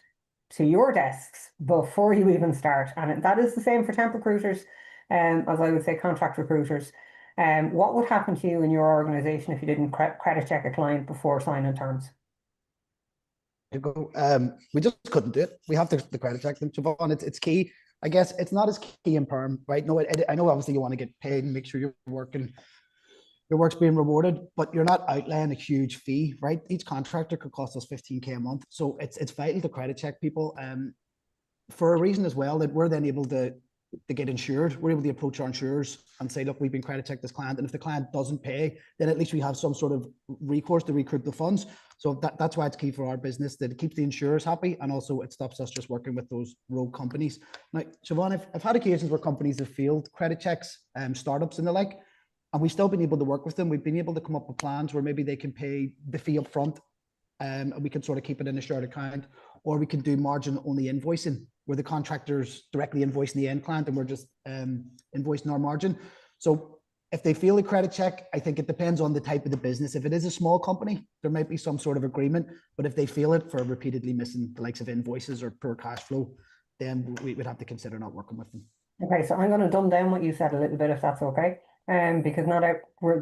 to your desks before you even start? And that is the same for temp recruiters, as I would say contract recruiters. What would happen to you in your organization if you didn't credit check a client before signing terms? We just couldn't do it. We have to credit check them, Siobhan. It's key. I guess it's not as key in perm, right? No, I know obviously you want to get paid and make sure you're working, your work's being rewarded, but you're not outlaying a huge fee, right? Each contractor could cost us 15K a month. So it's vital to credit check people for a reason as well, that we're then able to get insured. We're able to approach our insurers and say, look, we've been credit checked this client. And if the client doesn't pay, then at least we have some sort of recourse to recoup the funds. So that's why it's key for our business, that it keeps the insurers happy, and also it stops us just working with those rogue companies. Now, Siobhan, I've had occasions where companies have failed credit checks, startups and the like, and we've still been able to work with them. We've been able to come up with plans where maybe they can pay the fee up front, and we can sort of keep it in a shared account, or we can do margin only invoicing, where the contractors directly invoicing the end client and we're just invoicing our margin. So if they fail a credit check, I think it depends on the type of the business. If it is a small company, there might be some sort of agreement, but if they fail it for repeatedly missing the likes of invoices or poor cash flow, then we would have to consider not working with them. Okay, so I'm going to dumb down what you said a little bit, if that's okay. Because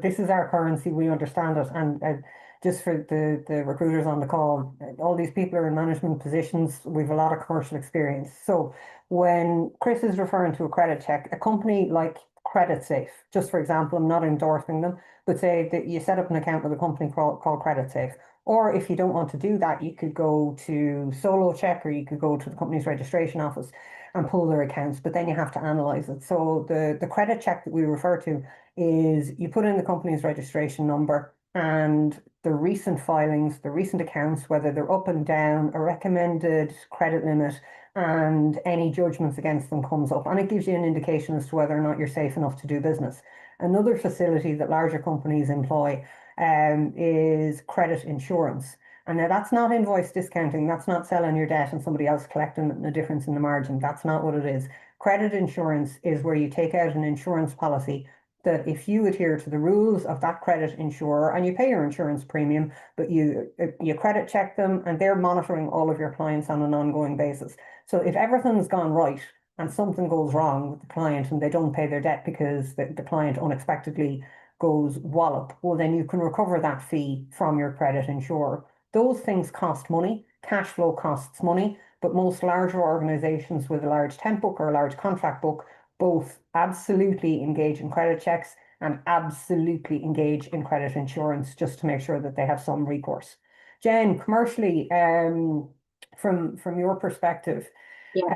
this is our currency, we understand it, and just for the recruiters on the call, all these people are in management positions. We've a lot of commercial experience. So when Chris is referring to a credit check, a company like Credit Safe, just for example, I'm not endorsing them, but say that you set up an account with a company called Credit Safe. Or if you don't want to do that, you could go to Solo Check, or you could go to the company's registration office and pull their accounts, but then you have to analyze it. So the credit check that we refer to is you put in the company's registration number and the recent filings, the recent accounts, whether they're up and down, a recommended credit limit, and any judgments against them comes up. And it gives you an indication as to whether or not you're safe enough to do business. Another facility that larger companies employ is credit insurance. And now that's not invoice discounting. That's not selling your debt and somebody else collecting the difference in the margin. That's not what it is. Credit insurance is where you take out an insurance policy that if you adhere to the rules of that credit insurer and you pay your insurance premium, but you credit check them and they're monitoring all of your clients on an ongoing basis. So if everything's gone right and something goes wrong with the client and they don't pay their debt because the client unexpectedly goes wallop, well, then you can recover that fee from your credit insurer. Those things cost money. Cash flow costs money, but most larger organizations with a large temp book or a large contract book both absolutely engage in credit checks and absolutely engage in credit insurance just to make sure that they have some recourse. Jen, commercially, from your perspective, Yeah.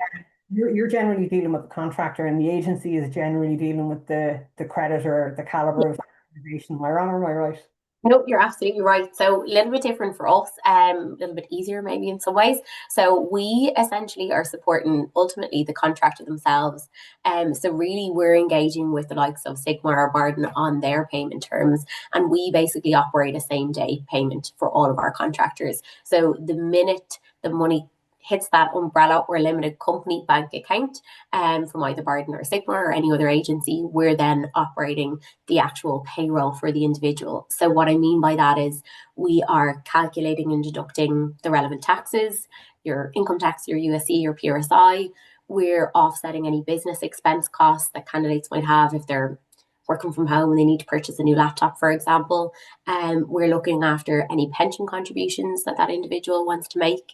You're generally dealing with the contractor, and the agency is generally dealing with the creditor, the caliber of the organization. Am I wrong or am I right? No, you're absolutely right. So a little bit different for us, a little bit easier maybe in some ways. So we essentially are supporting ultimately the contractor themselves. So really we're engaging with the likes of Sigmar or Barden on their payment terms. And we basically operate a same day payment for all of our contractors. So the minute the money hits that umbrella or limited company bank account from either Barden or Sigmar or any other agency, we're then operating the actual payroll for the individual. So what I mean by that is we are calculating and deducting the relevant taxes, your income tax, your USC, your PRSI. We're offsetting any business expense costs that candidates might have if they're working from home and they need to purchase a new laptop, for example. We're looking after any pension contributions that that individual wants to make.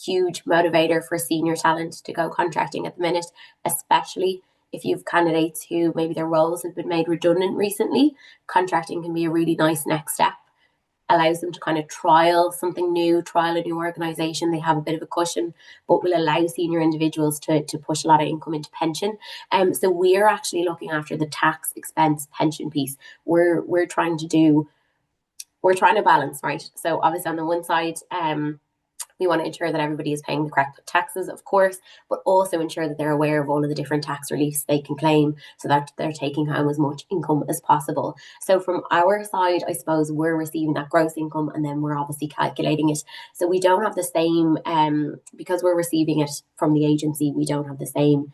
Huge motivator for senior talent to go contracting at the minute, especially if you've candidates who maybe their roles have been made redundant recently. Contracting can be a really nice next step. Allows them to kind of trial something new, trial a new organization. They have a bit of a cushion, but will allow senior individuals to push a lot of income into pension. So we're actually looking after the tax, expense, pension piece. We're trying to balance, right? So obviously on the one side, we want to ensure that everybody is paying the correct taxes, of course, but also ensure that they're aware of all of the different tax reliefs they can claim so that they're taking home as much income as possible. So from our side, I suppose we're receiving that gross income and then we're obviously calculating it. So we don't have the same, because we're receiving it from the agency, we don't have the same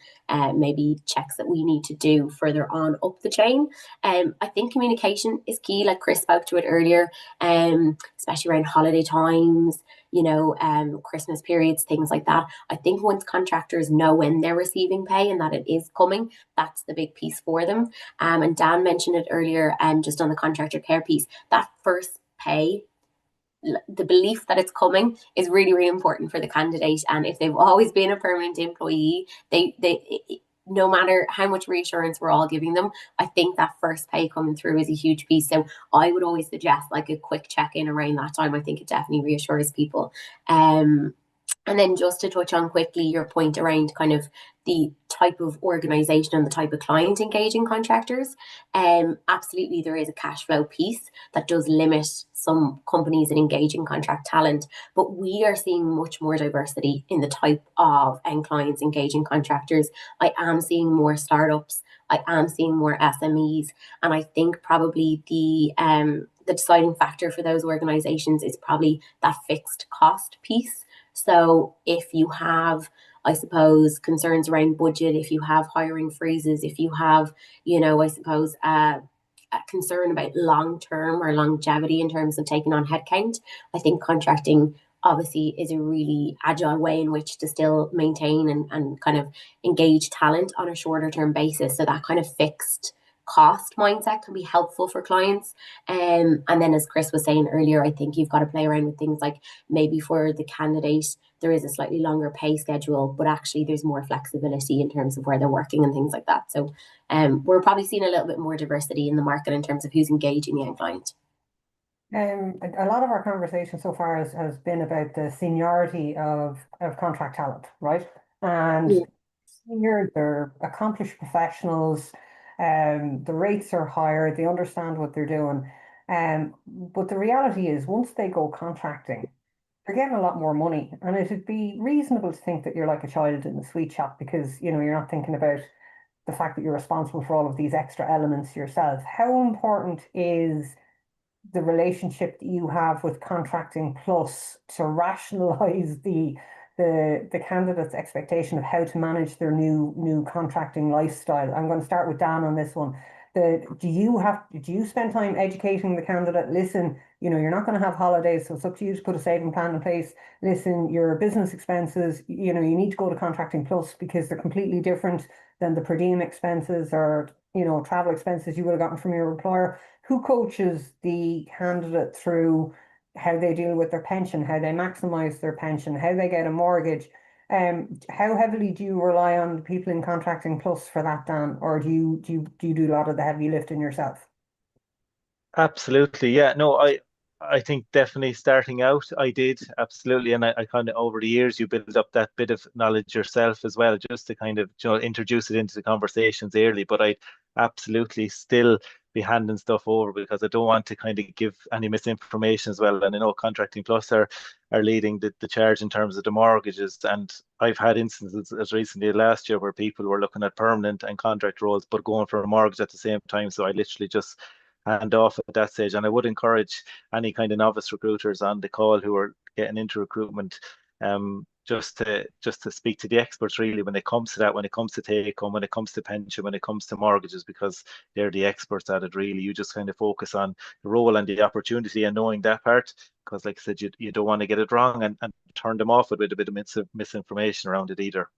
maybe checks that we need to do further on up the chain. I think communication is key, like Chris spoke to it earlier, especially around holiday times, Christmas periods, things like that. I think once contractors know when they're receiving pay and that it is coming, that's the big piece for them. And Dan mentioned it earlier, just on the contractor care piece, that first pay, the belief that it's coming is really, really important for the candidate. And if they've always been a permanent employee, they no matter how much reassurance we're all giving them, I think that first pay coming through is a huge piece. So I would always suggest like a quick check-in around that time. I think it definitely reassures people. And then just to touch on quickly your point around kind of the type of organization and the type of client engaging contractors, absolutely there is a cash flow piece that does limit some companies in engaging contract talent, but we are seeing much more diversity in the type of end clients engaging contractors. I am seeing more startups, I am seeing more SMEs, and I think probably the deciding factor for those organizations is probably that fixed cost piece. So if you have, I suppose, concerns around budget, if you have hiring freezes, if you have, I suppose, a concern about long-term or longevity in terms of taking on headcount, I think contracting obviously is a really agile way in which to still maintain and kind of engage talent on a shorter term basis. So that kind of fixed cost mindset can be helpful for clients. And then as Chris was saying earlier, I think you've got to play around with things like maybe for the candidate, there is a slightly longer pay schedule, but actually there's more flexibility in terms of where they're working and things like that. So we're probably seeing a little bit more diversity in the market in terms of who's engaging the end client. A lot of our conversation so far has been about the seniority of contract talent, right? And senior, they're accomplished professionals. The rates are higher. They understand what they're doing. But the reality is, once they go contracting, they're getting a lot more money, and it'd be reasonable to think that you're like a child in the sweet shop because you're not thinking about the fact that you're responsible for all of these extra elements yourself. How important is the relationship that you have with Contracting Plus to rationalize the candidate's expectation of how to manage their new contracting lifestyle? I'm going to start with Dan on this one. Do you spend time educating the candidate? Listen, you're not going to have holidays, so it's up to you to put a saving plan in place. Listen, your business expenses, you need to go to Contracting Plus because they're completely different than the per diem expenses or travel expenses you would have gotten from your employer. Who coaches the candidate through how they deal with their pension, how they maximize their pension, how they get a mortgage? How heavily do you rely on the people in Contracting Plus for that, Dan, or do you do a lot of the heavy lifting yourself? Absolutely, yeah. No, I think definitely starting out, I did absolutely, and I kind of over the years you build up that bit of knowledge yourself as well, just to kind of introduce it into the conversations early. But I absolutely still be handing stuff over because I don't want to kind of give any misinformation as well. And I know Contracting Plus are leading the charge in terms of the mortgages, and I've had instances as recently as last year where people were looking at permanent and contract roles but going for a mortgage at the same time. So I literally just hand off at that stage. And I would encourage any kind of novice recruiters on the call who are getting into recruitment, just to speak to the experts really when it comes to that, when it comes to take home, when it comes to pension, when it comes to mortgages, because they're the experts at it really. You just kind of focus on the role and the opportunity and knowing that part, because like I said, you don't want to get it wrong and turn them off with a bit of misinformation around it either.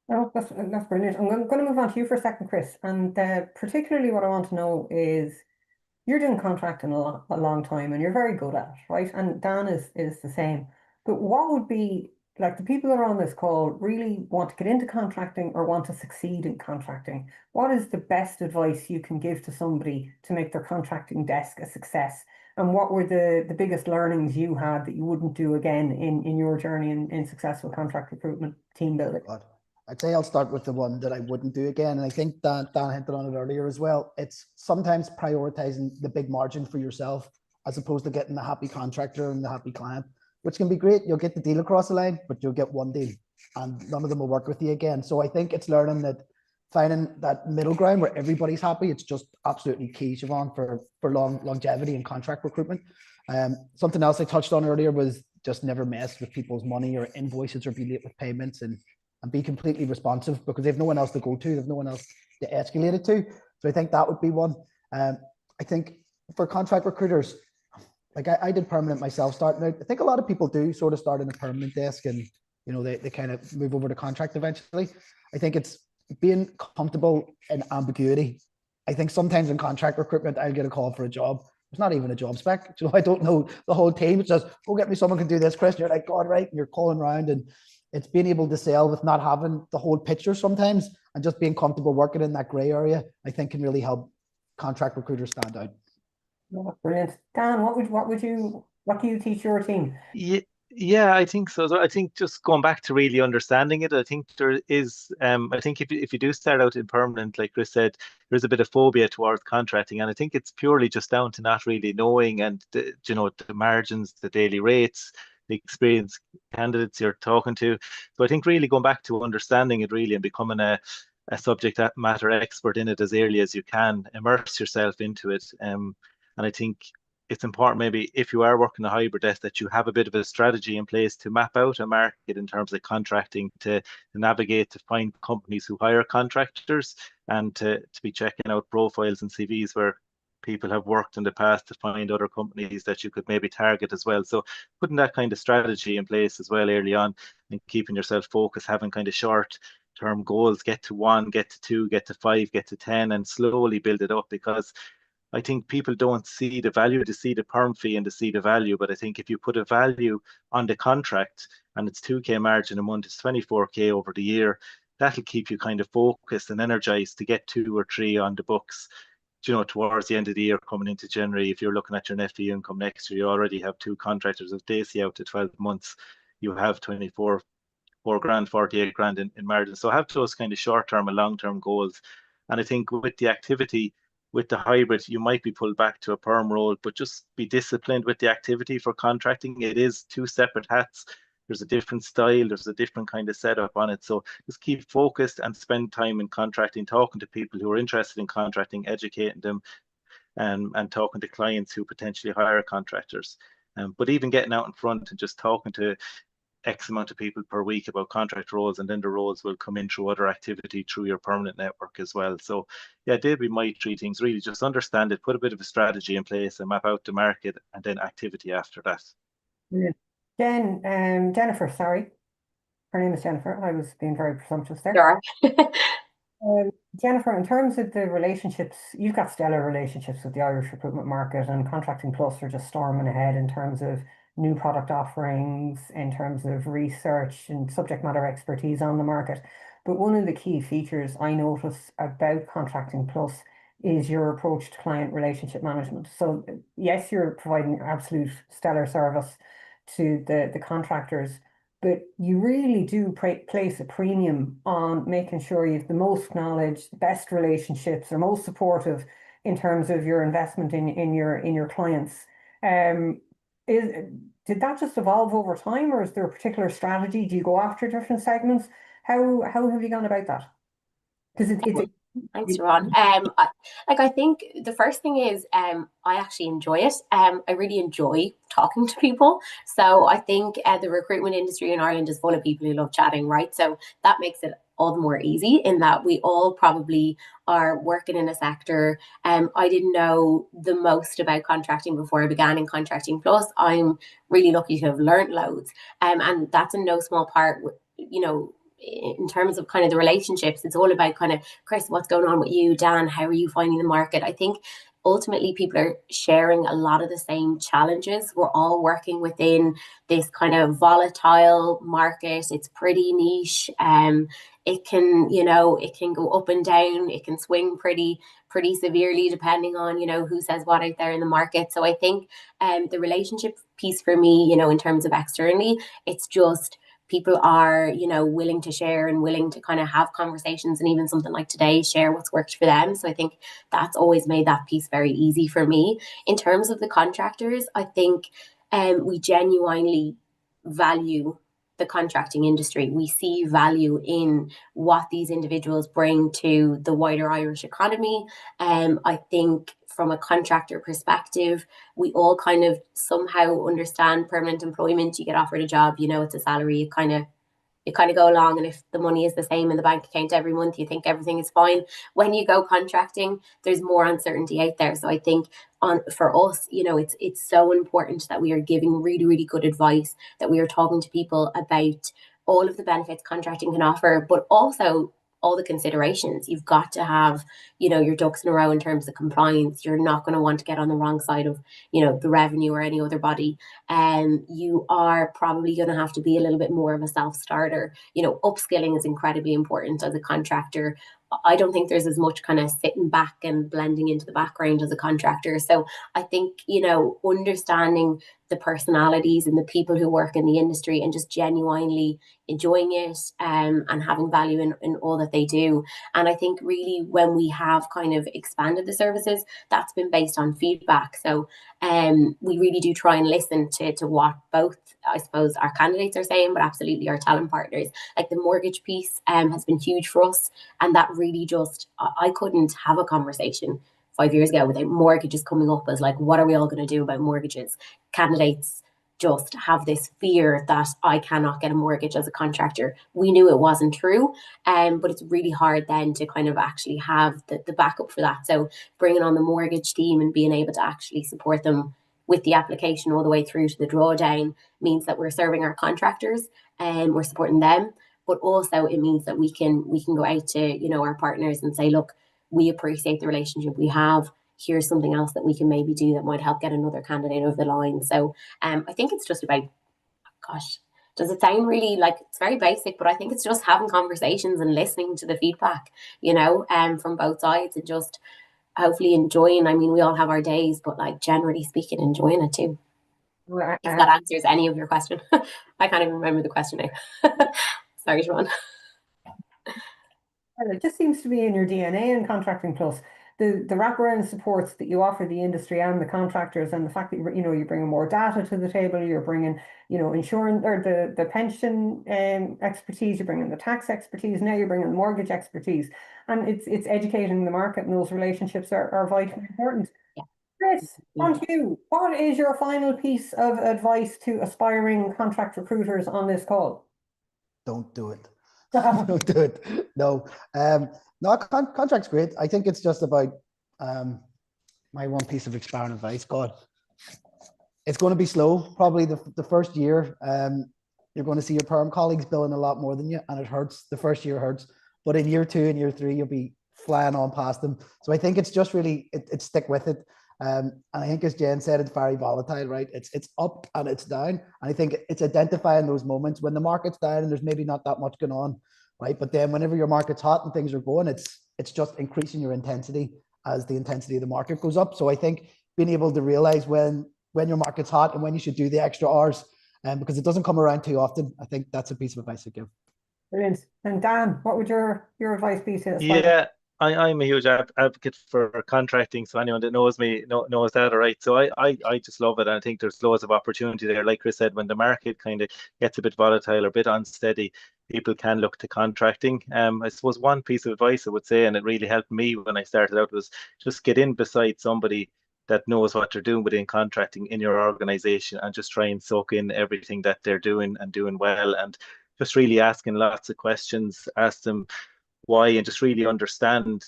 Oh, that's brilliant. I'm going to move on to you for a second, Chris. And particularly what I want to know is you're doing contracting a long time and you're very good at it, right? And Dan is the same. But what would be, like, the people that are on this call really want to get into contracting or want to succeed in contracting? What is the best advice you can give to somebody to make their contracting desk a success? And what were the biggest learnings you had that you wouldn't do again in your journey in successful contract recruitment, team building? God. I'd say I'll start with the one that I wouldn't do again. And I think Dan hinted on it earlier as well. It's sometimes prioritizing the big margin for yourself as opposed to getting the happy contractor and the happy client, which can be great. You'll get the deal across the line, but you'll get one deal and none of them will work with you again. So I think it's learning that, finding that middle ground where everybody's happy. It's just absolutely key, Siobhan, for longevity in contract recruitment. Something else I touched on earlier was just never mess with people's money or invoices or be late with payments, and be completely responsive, because they've no one else to go to, they've no one else to escalate it to. So I think that would be one. I think for contract recruiters, like I did permanent myself starting out. I think a lot of people do sort of start in a permanent desk and, you know, they kind of move over to contract eventually. I think it's being comfortable in ambiguity. I think sometimes in contract recruitment, I'll get a call for a job. It's not even a job spec. So I don't know the whole team. It's just, go get me someone who can do this, Chris. And you're like, God, right. And you're calling around, and it's being able to sell with not having the whole picture sometimes, and just being comfortable working in that gray area, I think can really help contract recruiters stand out. Oh, brilliant. Dan, what do you teach your team? Yeah, I think so. So I think just going back to really understanding it, I think there is, I think if you do start out in permanent, like Chris said, there's a bit of phobia towards contracting. And I think it's purely just down to not really knowing, and the margins, the daily rates, the experienced candidates you're talking to. So I think really going back to understanding it really and becoming a subject matter expert in it as early as you can, immerse yourself into it. And I think it's important, maybe if you are working a hybrid desk, that you have a bit of a strategy in place to map out a market in terms of contracting, to navigate, to find companies who hire contractors, and to be checking out profiles and CVs where people have worked in the past, to find other companies that you could maybe target as well. So putting that kind of strategy in place as well early on, and keeping yourself focused, having kind of short-term goals, get to 1, get to 2, get to 5, get to 10, and slowly build it up. Because I think people don't see the value, to see the perm fee and to see the value. But I think if you put a value on the contract and it's 2K margin a month, it's 24K over the year, that'll keep you kind of focused and energized to get 2 or 3 on the books. Towards the end of the year, coming into January, if you're looking at your net fee income next year, you already have 2 contractors. If they see out to 12 months, you have 4 grand, 48 grand in margin. So have those kind of short-term and long-term goals. And I think with the activity, with the hybrid, you might be pulled back to a perm role, but just be disciplined with the activity. For contracting, it is 2 separate hats. There's a different style, there's a different kind of setup on it. So just keep focused and spend time in contracting, talking to people who are interested in contracting, educating them, and talking to clients who potentially hire contractors. But even getting out in front and just talking to X amount of people per week about contract roles, and then the roles will come in through other activity, through your permanent network as well. So yeah, they'd be my 3 things really. Just understand it, put a bit of a strategy in place, and map out the market, and then activity after that. Yeah. Jennifer, sorry. Her name is Jennifer. I was being very presumptuous there. Sure. Jennifer, in terms of the relationships, you've got stellar relationships with the Irish recruitment market, and Contracting Plus are just storming ahead in terms of new product offerings, in terms of research and subject matter expertise on the market. But one of the key features I notice about Contracting Plus is your approach to client relationship management. So yes, you're providing absolute stellar service to the contractors, but you really do place a premium on making sure you have the most knowledge, the best relationships, are most supportive in terms of your investment in your clients. Did that just evolve over time, or is there a particular strategy? Do you go after different segments? How have you gone about that? Because it's Thanks, Ron. I think the first thing is, I actually enjoy it. I really enjoy talking to people. So I think the recruitment industry in Ireland is full of people who love chatting, right? So that makes it all the more easy in that we all probably are working in a sector. I didn't know the most about contracting before I began in Contracting Plus. I'm really lucky to have learned loads. And that's in no small part, you know, in terms of kind of the relationships, it's all about kind of, Chris, what's going on with you? Dan, how are you finding the market? I think ultimately people are sharing a lot of the same challenges. We're all working within this kind of volatile market. It's pretty niche. It can, you know, it can go up and down. It can swing pretty severely depending on, you know, who says what out there in the market. So I think the relationship piece for me, you know, in terms of externally, it's just people are, you know, willing to share and willing to kind of have conversations, and even something like today, share what's worked for them. So I think that's always made that piece very easy for me. In terms of the contractors, I think we genuinely value the contracting industry. We see value in what these individuals bring to the wider Irish economy. I think from a contractor perspective, we all kind of somehow understand permanent employment. You get offered a job, you know, it's a salary, you kind of go along, and if the money is the same in the bank account every month, you think everything is fine. When you go contracting, there's more uncertainty out there. So I think for us, you know, it's so important that we are giving really, really good advice, that we are talking to people about all of the benefits contracting can offer, but also all the considerations. You've got to have, you know, your ducks in a row in terms of compliance. You're not going to want to get on the wrong side of, you know, the revenue or any other body. You are probably going to have to be a little bit more of a self-starter. You know, upskilling is incredibly important as a contractor. I don't think there's as much kind of sitting back and blending into the background as a contractor. So I think, you know, understanding the personalities and the people who work in the industry and just genuinely enjoying it and having value in all that they do. And I think really when we have kind of expanded the services, that's been based on feedback. So we really do try and listen to what both, I suppose, our candidates are saying, but absolutely our talent partners. Like the mortgage piece has been huge for us. And that really just, I couldn't have a conversation 5 years ago without mortgages coming up as like, what are we all going to do about mortgages? Candidates just have this fear that I cannot get a mortgage as a contractor. We knew it wasn't true, but it's really hard then to kind of actually have the backup for that. So bringing on the mortgage team and being able to actually support them with the application all the way through to the drawdown means that we're serving our contractors and we're supporting them. But also it means that we can go out to, you know, our partners and say, look, we appreciate the relationship we have. Here's something else that we can maybe do that might help get another candidate over the line. So I think it's just about, gosh, does it sound really like it's very basic, but I think it's just having conversations and listening to the feedback, you know, from both sides, and just hopefully enjoying. I mean, we all have our days, but like generally speaking, enjoying it too. If that answers any of your question. I can't even remember the question now. Sorry, Siobhan. It just seems to be in your DNA in Contracting Plus. The wraparound supports that you offer the industry and the contractors, and the fact that you know you're bringing more data to the table, you're bringing, you know, insurance or the pension expertise, you're bringing the tax expertise, now you're bringing the mortgage expertise, and it's educating the market, and those relationships are vitally important. Yeah. Chris, on to you. What is your final piece of advice to aspiring contract recruiters on this call? Don't do it. Don't do it. No. No, contract's great. I think it's just about my one piece of expiring advice. God, it's going to be slow. Probably the first year, you're going to see your perm colleagues billing a lot more than you, and it hurts. The first year hurts, but in year 2 and year 3, you'll be flying on past them. So I think it's just really it's stick with it. And I think, as Jen said, it's very volatile, right? It's up and it's down. And I think it's identifying those moments when the market's down and there's maybe not that much going on, right? But then whenever your market's hot and things are going, it's just increasing your intensity as the intensity of the market goes up. So I think being able to realize when your market's hot and when you should do the extra hours, because it doesn't come around too often. I think that's a piece of advice to give. Brilliant. And Dan, what would your advice be to us? Yeah, I'm a huge advocate for contracting. So anyone that knows me knows that, all right. So I just love it. And I think there's loads of opportunity there. Like Chris said, when the market kind of gets a bit volatile or a bit unsteady, people can look to contracting. I suppose one piece of advice I would say, and it really helped me when I started out, was just get in beside somebody that knows what they're doing within contracting in your organization, and just try and soak in everything that they're doing and doing well, and just really asking lots of questions, ask them why, and just really understand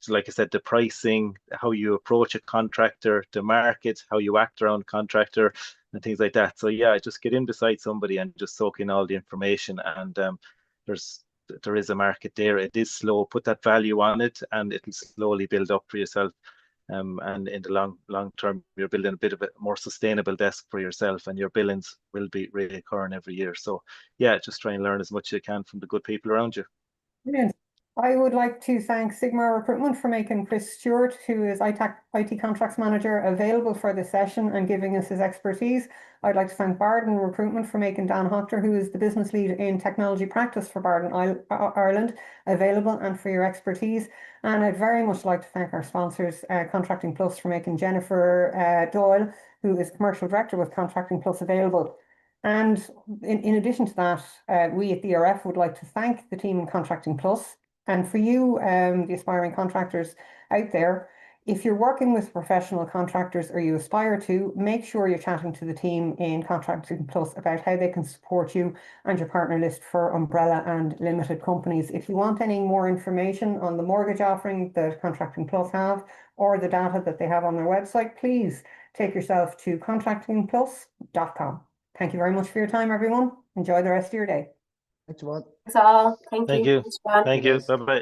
like I said, the pricing, how you approach a contractor, the market, how you act around contractor, and things like that. So yeah, just get in beside somebody and just soak in all the information. And there is a market there. It is slow. Put that value on it, and it'll slowly build up for yourself. And in the long term, you're building a bit of a more sustainable desk for yourself, and your billings will be recurring every year. So yeah, just try and learn as much as you can from the good people around you. Brilliant. I would like to thank Sigmar Recruitment for making Chris Stewart, who is IT Contracts Manager, available for this session and giving us his expertise. I'd like to thank Barden Recruitment for making Dan Hoctor, who is the business lead in technology practice for Barden Ireland, available, and for your expertise. And I'd very much like to thank our sponsors, ContractingPLUS, for making Jennifer Doyle, who is Commercial Director with ContractingPLUS, available. And in addition to that, we at the ERF would like to thank the team in ContractingPLUS. And for you, the aspiring contractors out there, if you're working with professional contractors or you aspire to, make sure you're chatting to the team in ContractingPLUS about how they can support you and your partner list for umbrella and limited companies. If you want any more information on the mortgage offering that ContractingPLUS have, or the data that they have on their website, please take yourself to contractingplus.com. Thank you very much for your time, everyone. Enjoy the rest of your day. Thanks, Siobhan. That's all. Thank Thank you. you. Thanks, Siobhan. Thank you. Bye bye.